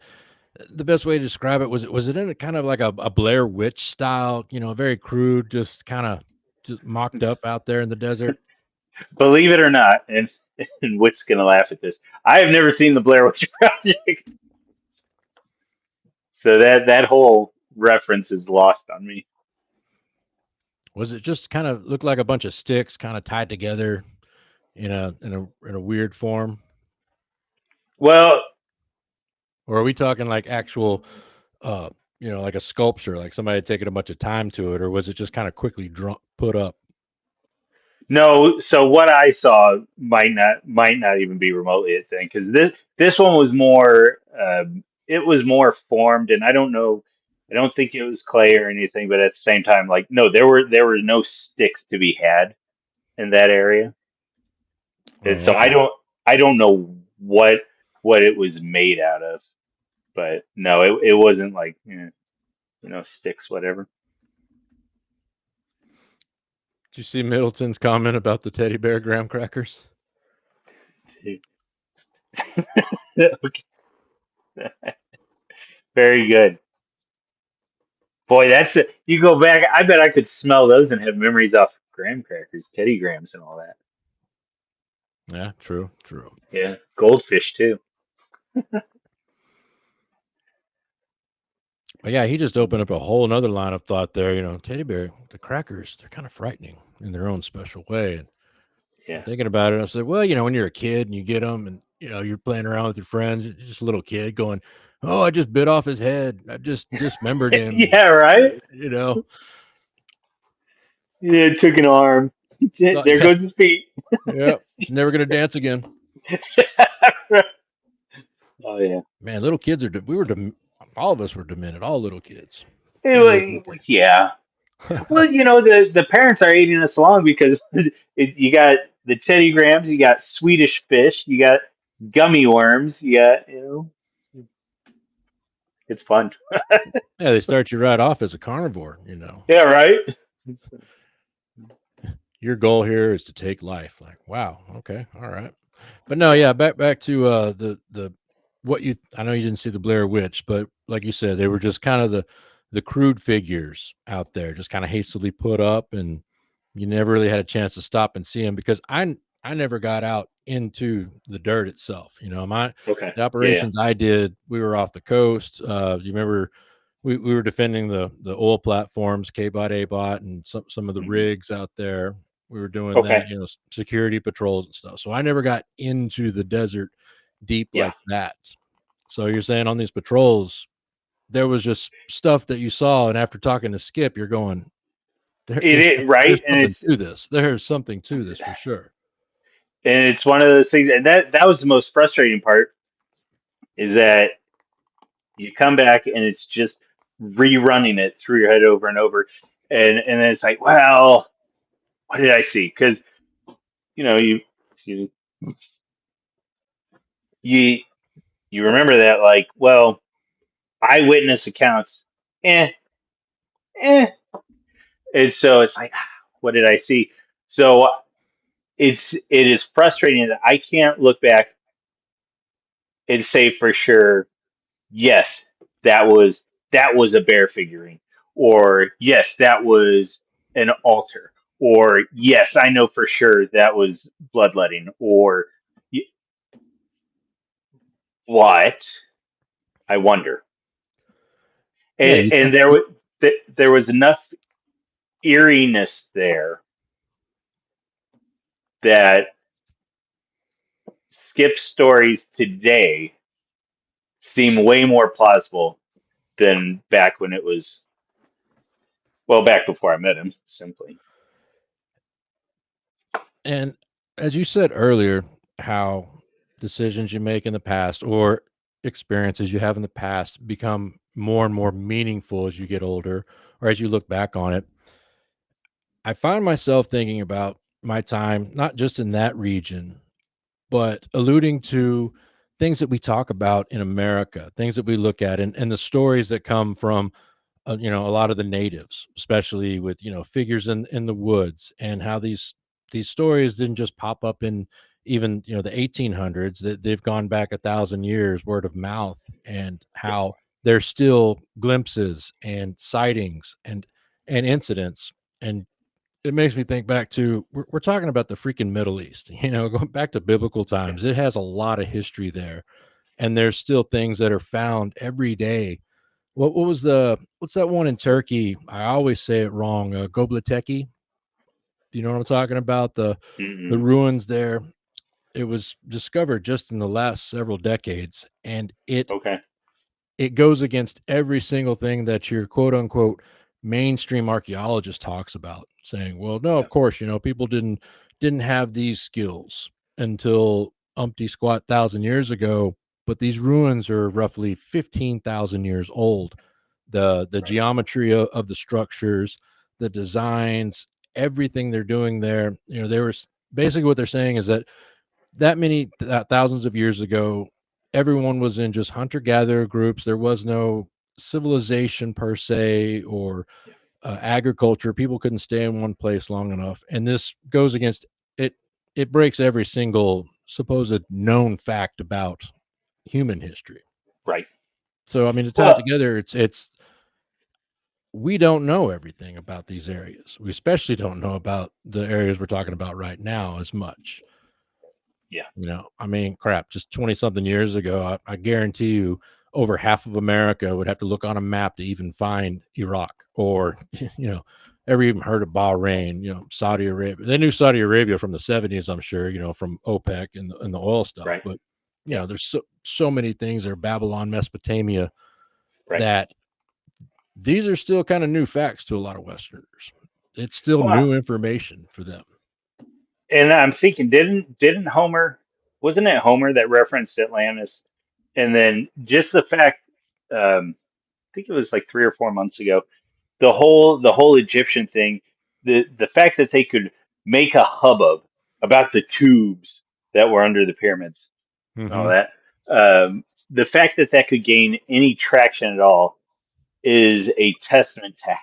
S2: the best way to describe it? Was it in a kind of like a Blair Witch style, very crude, just kind of just mocked up out there in the desert?
S1: Believe it or not, and Witt's gonna laugh at this. I have never seen the Blair Witch Project, so that whole reference is lost on me.
S2: Was it just kind of looked like a bunch of sticks kind of tied together in a weird form?
S1: Well,
S2: Or are we talking like actual like a sculpture, like somebody had taken a bunch of time to it, or was it just kind of quickly put up?
S1: no. So what I saw might not even be remotely a thing because this one was more it was more formed, and I don't know. I don't think it was clay or anything, but at the same time, like no, there were no sticks to be had in that area, and
S2: Oh,
S1: so
S2: okay.
S1: I don't know what it was made out of. But no, it wasn't like sticks, whatever.
S2: Did you see Middleton's comment about the teddy bear graham crackers?
S1: Okay. Very good. Boy, you go back. I bet I could smell those and have memories off graham crackers, Teddy Grahams, and all that.
S2: Yeah, true.
S1: Yeah, goldfish too.
S2: But yeah, he just opened up a whole another line of thought there. Teddy bear, the crackers, they're kind of frightening in their own special way. And I'm
S1: Yeah.
S2: thinking about it. I said, well, when you're a kid and you get them and, you're playing around with your friends, you're just a little kid going, oh, I just bit off his head. I just dismembered him.
S1: Yeah, right. Yeah, it took an arm.
S2: So,
S1: There
S2: yeah,
S1: goes his feet.
S2: yeah. He's never going to dance again.
S1: Oh yeah.
S2: Man, little kids all of us were demented, all little kids.
S1: Yeah. Well, the parents are eating us along because you got the Teddy Grahams, you got Swedish fish, you got gummy worms, you got it's fun.
S2: Yeah, they start you right off as a carnivore,
S1: Yeah, right.
S2: Your goal here is to take life. Like, wow, okay, all right. But no, yeah, back to the what you I know you didn't see the Blair Witch, but like you said, they were just kind of the crude figures out there, just kind of hastily put up, and you never really had a chance to stop and see them because I never got out into the dirt itself.
S1: Okay.
S2: The
S1: Yeah, yeah.
S2: operations I did, we were off the coast. You remember we were defending the oil platforms, K-Bot, A-Bot, and some of the
S1: Hmm.
S2: rigs out there. We were doing
S1: Okay.
S2: that, security patrols and stuff. So I never got into the desert deep
S1: Yeah.
S2: like that. So you're saying on these patrols, there was just stuff that you saw, and after talking to Skip, you're going,
S1: It is
S2: there's
S1: right, and
S2: something to this. There's something to this for sure.
S1: it's one of those things, and that was the most frustrating part is that you come back and it's just rerunning it through your head over and over, and then it's like, well, what did I see? Because you you you remember that like, well. eyewitness accounts, eh, eh. And so it's like, what did I see? So it is frustrating that I can't look back and say for sure, yes, that was a bear figurine, or yes, that was an altar, or yes, I know for sure that was bloodletting, or y- what? I wonder.
S2: Yeah, you
S1: And
S2: think
S1: there was enough eeriness there that Skip's stories today seem way more plausible than back when it was, well, back before I met him, simply.
S2: and as you said earlier, how decisions you make in the past or experiences you have in the past become more and more meaningful as you get older or as you look back on it. I find myself thinking about my time, not just in that region, but alluding to things that we talk about in America, things that we look at, and the stories that come from a lot of the natives, especially with figures in the woods, and how these stories didn't just pop up in even the 1800s. That they've gone back 1,000 years, word of mouth, and
S1: Yep.
S2: how there's still glimpses and sightings and incidents. And it makes me think back to we're talking about the freaking Middle East, going back to biblical
S1: Yeah.
S2: times. It has a lot of history there, and there's still things that are found every day. What was what's that one in Turkey? I always say it wrong. Göbekli. Do you know what I'm talking about? The
S1: Mm-mm.
S2: ruins there. It was discovered just in the last several decades, and
S1: Okay.
S2: it goes against every single thing that your quote unquote mainstream archaeologist talks about, saying, well, no,
S1: Yeah.
S2: of course, people didn't have these skills until umpty squat thousand years ago, but these ruins are roughly 15,000 years old. The
S1: Right.
S2: geometry of the structures, the designs, everything they're doing there, they were basically, what they're saying is that many thousands of years ago, everyone was in just hunter gatherer groups. There was no civilization per se, or
S1: Yeah.
S2: agriculture. People couldn't stay in one place long enough, and this goes against it. It breaks every single supposed known fact about human history.
S1: Right.
S2: So, I mean, to tie it
S1: Well,
S2: together, it's we don't know everything about these areas. We especially don't know about the areas we're talking about right now as much.
S1: yeah.
S2: I mean, crap, just 20 something years ago, I guarantee you over half of America would have to look on a map to even find Iraq, or, ever even heard of Bahrain, Saudi Arabia. They knew Saudi Arabia from the 70s, I'm sure, from OPEC and the oil stuff.
S1: Right.
S2: But,
S1: Yeah.
S2: there's so many things there, Babylon, Mesopotamia,
S1: Right.
S2: that these are still kind of new facts to a lot of Westerners. It's still
S1: Well,
S2: new information for them.
S1: and I'm thinking, didn't Homer, wasn't it Homer that referenced Atlantis? And then just the fact, I think it was like 3 or 4 months ago, the whole Egyptian thing, the fact that they could make a hubbub about the tubes that were under the pyramids and all
S2: Mm-hmm.
S1: that, the fact that that could gain any traction at all is a testament to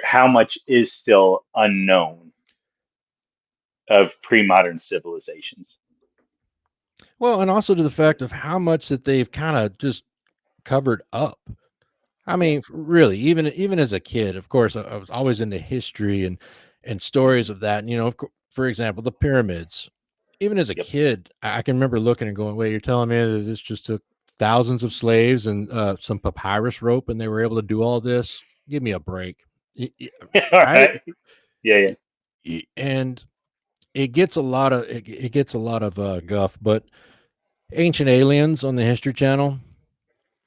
S1: how much is still unknown of pre-modern civilizations.
S2: Well, and also to the fact of how much that they've kind of just covered up. I
S1: Yeah.
S2: mean, really, even as a kid, of course, I was always into history and stories of that. And, for example, the pyramids. Even as a
S1: Yep.
S2: kid, I can remember looking and going, "Wait, you're telling me that this just took thousands of slaves and some papyrus rope, and they were able to do all this? Give me a break."
S1: All
S2: Right?
S1: right. Yeah. Yeah.
S2: And it gets a lot of guff, but Ancient Aliens on the History Channel,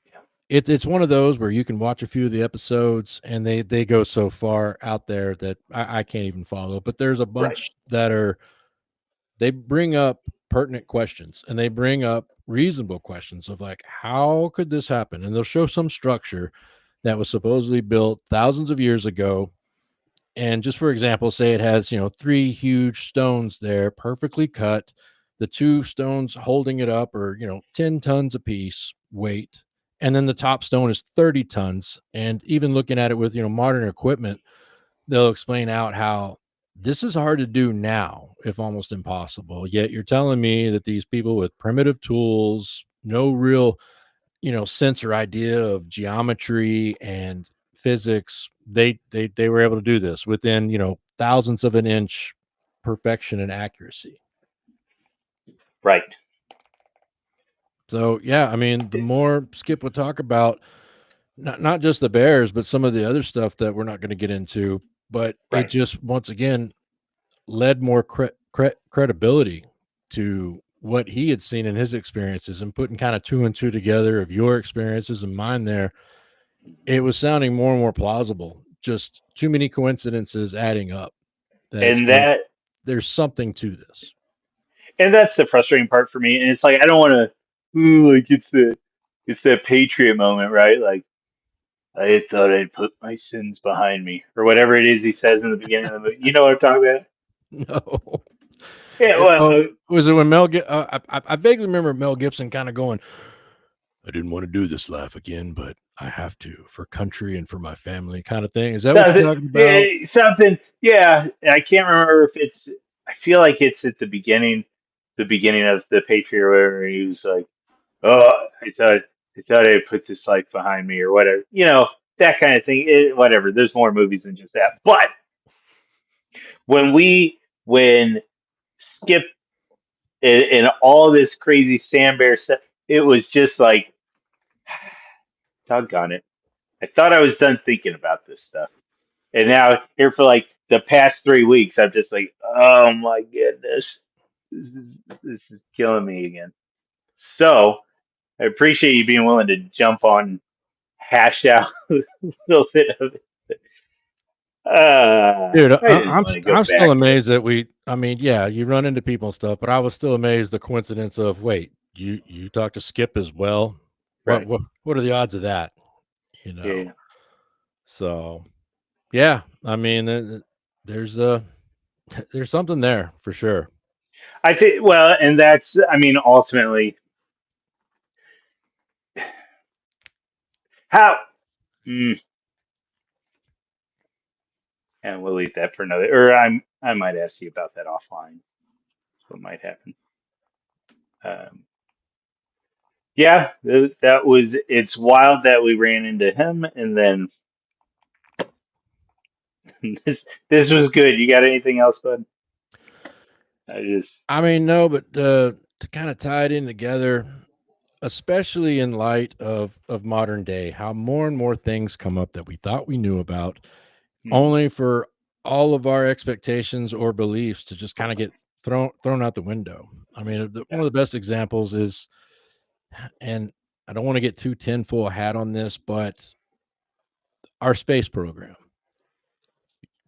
S1: Yeah.
S2: it's one of those where you can watch a few of the episodes and they go so far out there that I can't even follow. But there's a
S1: Right.
S2: bunch that they bring up pertinent questions, and they bring up reasonable questions of like, how could this happen? And they'll show some structure that was supposedly built thousands of years ago. And just for example, say it has, three huge stones there, perfectly cut. The two stones holding it up are, 10 tons apiece weight. and then the top stone is 30 tons. And even looking at it with, modern equipment, they'll explain out how this is hard to do now, if almost impossible. Yet you're telling me that these people with primitive tools, no real, sense or idea of geometry and physics, they were able to do this within, thousandths of an inch perfection and accuracy.
S1: Right.
S2: So yeah, I mean, the more Skip would talk about not just the Bears, but some of the other stuff that we're not going to get into, but it
S1: Right.
S2: just once again led more credibility to what he had seen in his experiences, and putting kind of two and two together of your experiences and mine there, it was sounding more and more plausible. Just too many coincidences adding up that it's
S1: And
S2: going,
S1: that
S2: there's something to this.
S1: and that's the frustrating part for me. And it's like I don't want to, like it's that Patriot moment, right? Like I thought I'd put my sins behind me, or whatever it is he says in the beginning of the movie. You know what I'm talking about?
S2: No.
S1: Yeah. Well,
S2: Was it when I vaguely remember Mel Gibson kind of going, I didn't want to do this laugh again, but I have to for country and for my family, kind of thing. Is that what
S1: something,
S2: you're talking about?
S1: something. Yeah, I can't remember if it's. I feel like it's at the beginning of the Patriot, where he was like, "Oh, I thought I'd put this life behind me," or whatever. That kind of thing. Whatever. There's more movies than just that. But when Skip and all this crazy Sam Bear stuff, it was just like, doggone it. I thought I was done thinking about this stuff. And now here for like the past 3 weeks, I'm just like, oh my goodness, this is killing me again. So I appreciate you being willing to jump on, and hash out a little bit of it.
S2: Dude,
S1: I didn't want to go
S2: I'm still
S1: back to it.
S2: amazed that I mean, yeah, you run into people and stuff, but I was still amazed the coincidence of, wait, you talked to Skip as well?
S1: Right.
S2: What are the odds of that?
S1: Yeah.
S2: So yeah, I mean, there's there's something there for sure.
S1: I think, well, and that's, I mean, ultimately, how, mm, and we'll leave that for another, or I might ask you about that offline. What might happen. Um, yeah, it's wild that we ran into him, and then this was good. You got anything else, bud?
S2: I mean, no, but to kind of tie it in together, especially in light of modern day, how more and more things come up that we thought we knew about,
S1: Mhm.
S2: only for all of our expectations or beliefs to just kind of get thrown out the window. I mean, one
S1: Yeah.
S2: of the best examples is, and I don't want to get too tinfoil hat on this, but our space program.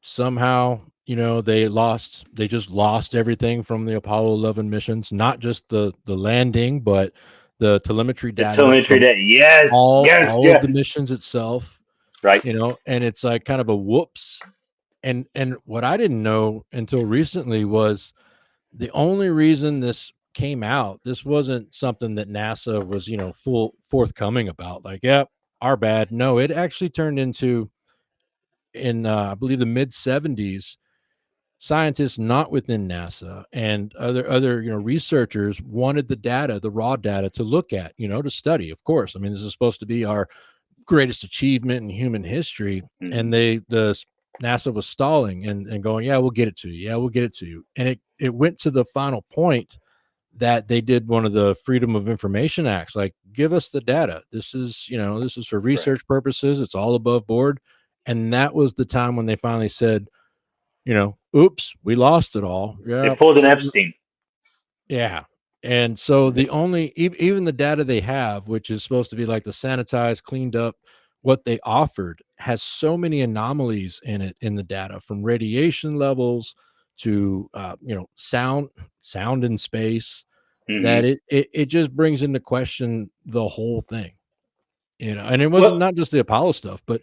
S2: Somehow, they just lost everything from the Apollo 11 missions, not just the landing, but the telemetry
S1: The
S2: data
S1: telemetry
S2: from
S1: data. Yes, yes,
S2: all of the
S1: yes.
S2: missions itself,
S1: Right.
S2: and it's like kind of a whoops. And what I didn't know until recently was the only reason this came out, this wasn't something that NASA was, full forthcoming about, like, yep, our bad. No, it actually turned into, in I believe the mid 70s, scientists not within NASA and other researchers wanted the data, the raw data, to look at, to study. Of course, I mean, this is supposed to be our greatest achievement in human history,
S1: Hmm.
S2: and the NASA was stalling and going, yeah, we'll get it to you, yeah, we'll get it to you, and it went to the final point that they did one of the Freedom of Information Acts, like, give us the data. This is for
S1: Right.
S2: research purposes. It's all above board. And that was the time when they finally said, oops, we lost it all.
S1: They
S2: Yeah.
S1: pulled an Epstein.
S2: Yeah. And so the only, even the data they have, which is supposed to be like the sanitized, cleaned up, what they offered has so many anomalies in it, in the data, from radiation levels to, sound in space, that
S1: Hmm.
S2: it just brings into question the whole thing, and it wasn't
S1: Well,
S2: not just the Apollo stuff, but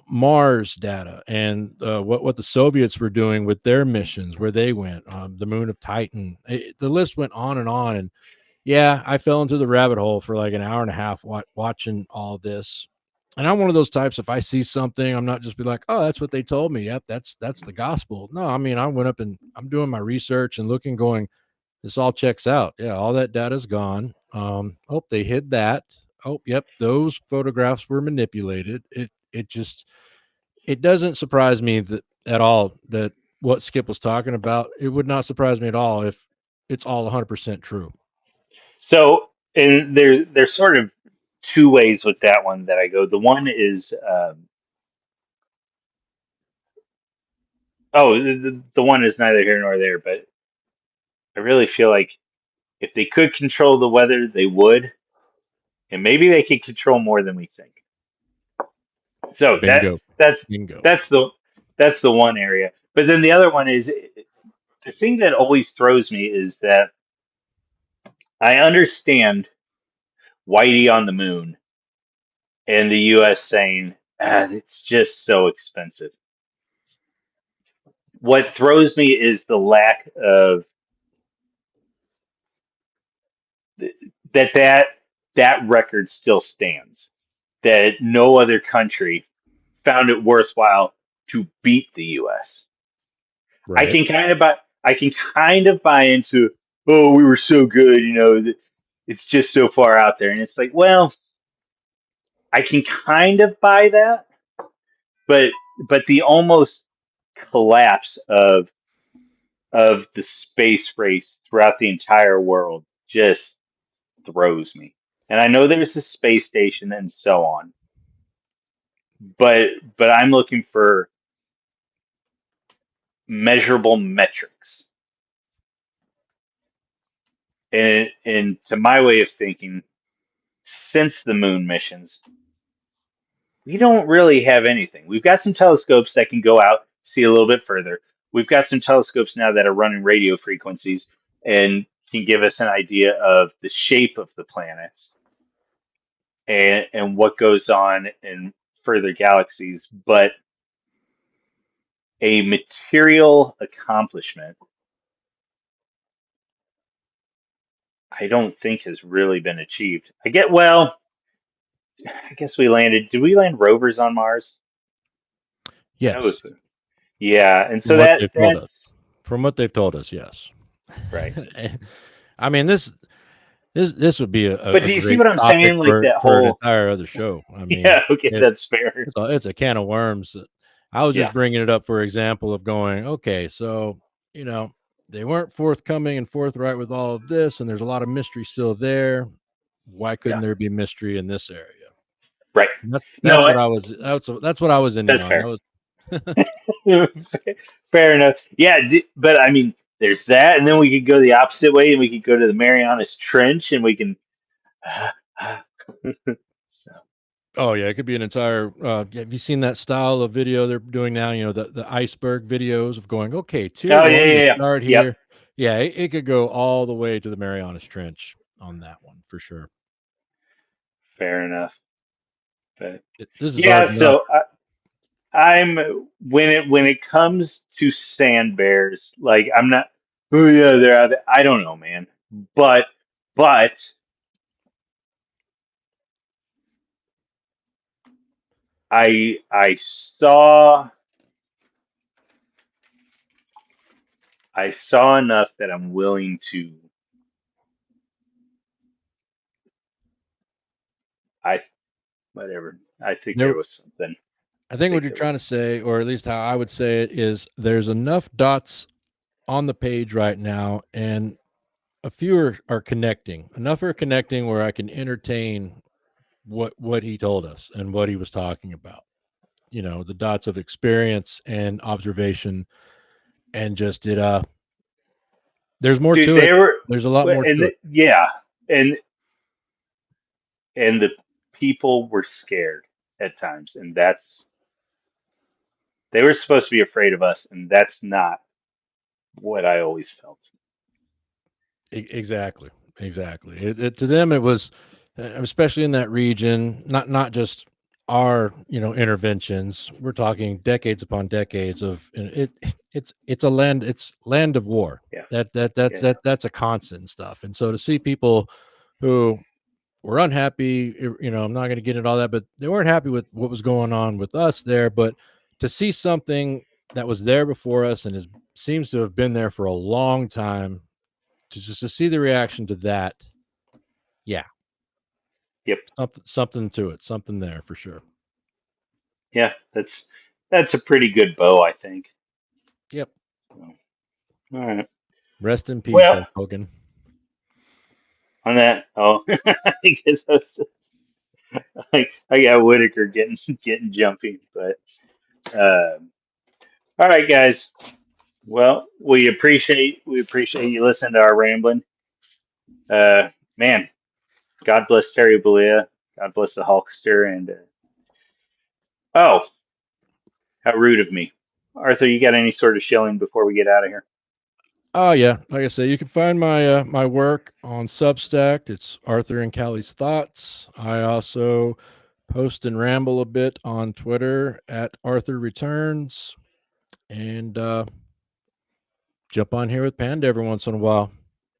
S2: Mars data, and what the Soviets were doing with their missions, where they went, the moon of Titan. The list went on and on, Yeah, I fell into the rabbit hole for like an hour and a half watching all this. And I'm one of those types, if I see something, I'm not just be like, oh, that's what they told me. Yep, that's the gospel. No, I mean, I went up and I'm doing my research and looking, going, this all checks out. Yeah, all that data's gone. Oh, they hid that. Oh, yep, those photographs were manipulated. It doesn't surprise me that at all that what Skip was talking about. It would not surprise me at all if it's all 100% true.
S1: So, and there's sort of two ways with that one that I go. The one is, the one is neither here nor there, but I really feel like if they could control the weather, they would, and maybe they could control more than we think. So
S2: Bingo.
S1: that's
S2: Bingo.
S1: that's the that's the one area. But then the other one is the thing that always throws me is that I understand Whitey on the moon and the U.S. saying, it's just so expensive. What throws me is the lack of that record still stands. That no other country found it worthwhile to beat the U.S.
S2: Right.
S1: I can kind of buy into, oh, we were so good, it's just so far out there, and it's like, well, I can kind of buy that, but the almost collapse of the space race throughout the entire world just throws me. And I know there's a space station and so on, but I'm looking for measurable metrics. And to my way of thinking, since the moon missions, we don't really have anything. We've got some telescopes that can go out, see a little bit further. We've got some telescopes now that are running radio frequencies and can give us an idea of the shape of the planets and what goes on in further galaxies. But a material accomplishment, I don't think has really been achieved. I guess we landed. Did we land rovers on Mars? That was,
S2: Yes.
S1: yeah. And
S2: From
S1: so
S2: what they've told us.
S1: that's
S2: From what they've told us, yes.
S1: right.
S2: I mean, this would be
S1: But
S2: a
S1: do you see
S2: great
S1: what I'm
S2: topic
S1: saying? Like that
S2: for an
S1: whole,
S2: entire other show. I mean,
S1: yeah, okay, that's fair.
S2: it's a can of worms. I was
S1: Yeah,
S2: just bringing it up for example of going, okay, so you know they weren't forthcoming and forthright with all of this, and there's a lot of mystery still there. Why couldn't
S1: yeah,
S2: there be mystery in this area?
S1: right.
S2: And
S1: No,
S2: that's what I was ending
S1: that's
S2: on.
S1: fair.
S2: That was
S1: Fair enough. Yeah, but I mean, there's that, and then we could go the opposite way, and we could go to the Marianas Trench, and we can. So,
S2: Oh yeah, it could be an entire. Have you seen that style of video they're doing now? You know, the iceberg videos of going, okay, tier
S1: oh yeah,
S2: one,
S1: yeah,
S2: we
S1: yeah.
S2: start
S1: Yep.
S2: here. Yeah, it could go all the way to the Marianas Trench on that one for sure.
S1: Fair enough. But
S2: This is
S1: yeah,
S2: hard enough.
S1: so I'm when it comes to sand bears, like I'm not. Oh yeah, they're out there. I don't know, man. But but I saw enough that I'm willing to. I whatever. I think
S2: There,
S1: there was something.
S2: I
S1: I
S2: think what
S1: think
S2: you're
S1: there
S2: trying
S1: was.
S2: to say, or at least how I would say it, is there's enough dots on the page right now, and a few are connecting. Enough are connecting where I can entertain what he told us and what he was talking about. You know, the dots of experience and observation, and just there's more
S1: Dude,
S2: to
S1: they
S2: it.
S1: were,
S2: There's a lot more to it.
S1: yeah, and the people were scared at times, and they were supposed to be afraid of us, and that's not what I always felt.
S2: Exactly. Exactly. To them, it was, especially in that region, not just our, interventions. We're talking decades upon decades of it. it's land of war.
S1: Yeah.
S2: That's a constant stuff. And so to see people who were unhappy, I'm not going to get into all that, but they weren't happy with what was going on with us there. But to see something that was there before us and seems to have been there for a long time, to see the reaction to that, yeah,
S1: Yep.
S2: something to it, something there for sure.
S1: Yeah, that's a pretty good bow, I think.
S2: Yep.
S1: So, all right.
S2: Rest in peace,
S1: Well,
S2: Hulk Hogan.
S1: on that, I guess I got Whitaker getting jumpy, but all right, guys. Well, we appreciate you listening to our rambling. Man, God bless Terry Bollea. God bless the Hulkster, and oh, how rude of me, Arthur. You got any sort of shilling before we get out of here?
S2: Oh yeah, like I said, you can find my my work on Substack. It's ArthurinCali's Thoughts. I also post and ramble a bit on Twitter at Arthur Returns, and jump on here with Panda every once in a while.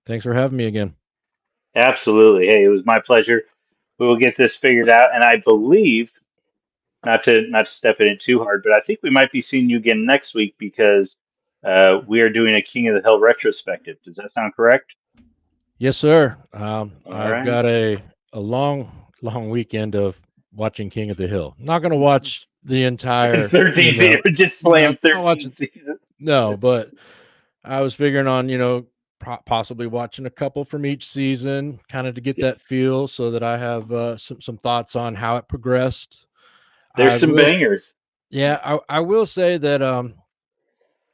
S2: Thanks for having me again.
S1: Absolutely. Hey, it was my pleasure. We will get this figured out, and I believe not to step in it too hard, but I think we might be seeing you again next week because we are doing a King of the Hill retrospective. Does that sound correct?
S2: Yes, sir.
S1: All
S2: I've
S1: right.
S2: got a long weekend of watching King of the Hill. Not going to watch the entire
S1: 13 season, just slam
S2: not
S1: 13
S2: watching.
S1: seasons.
S2: No, but I was figuring on, possibly watching a couple from each season, kind of to get
S1: Yep.
S2: that feel, so that I have some thoughts on how it progressed.
S1: There's
S2: I
S1: some
S2: will,
S1: bangers.
S2: yeah, I will say that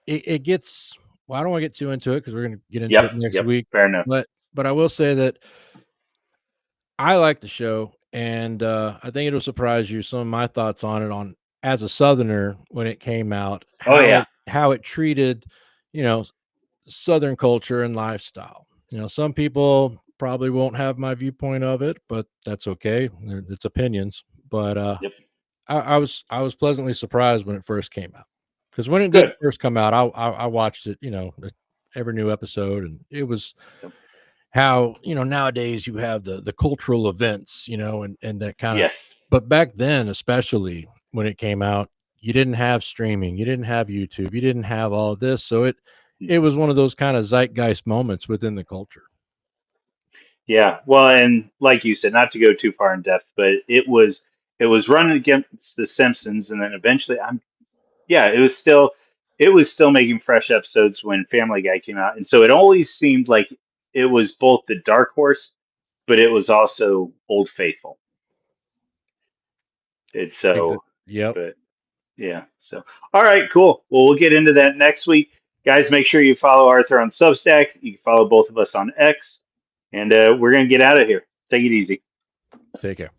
S2: it gets. Well, I don't want to get too into it because we're going to get into it next
S1: Yep.
S2: week.
S1: Fair enough.
S2: But I will say that I like the show, and I think it'll surprise you. Some of my thoughts on it, on as a Southerner when it came out,
S1: Oh yeah.
S2: how it treated, Southern culture and lifestyle. Some people probably won't have my viewpoint of it, but that's okay. It's opinions. But
S1: Yep.
S2: I was pleasantly surprised when it first came out, because when it did
S1: Good.
S2: first come out, I watched it, every new episode, and it was
S1: Yep.
S2: how nowadays you have the cultural events, and that kind of.
S1: Yes.
S2: But back then, especially when it came out, you didn't have streaming, you didn't have YouTube, you didn't have all of this, so it was one of those kind of zeitgeist moments within the culture.
S1: Yeah. Well, and like you said, not to go too far in depth, but it was running against the Simpsons, and then eventually it was still making fresh episodes when Family Guy came out. And so it always seemed like it was both the dark horse, but it was also Old Faithful. It's so,
S2: Yep.
S1: but yeah. So, all right, cool. Well, we'll get into that next week. Guys, make sure you follow Arthur on Substack. You can follow both of us on X. And we're going to get out of here. Take it easy.
S2: Take care.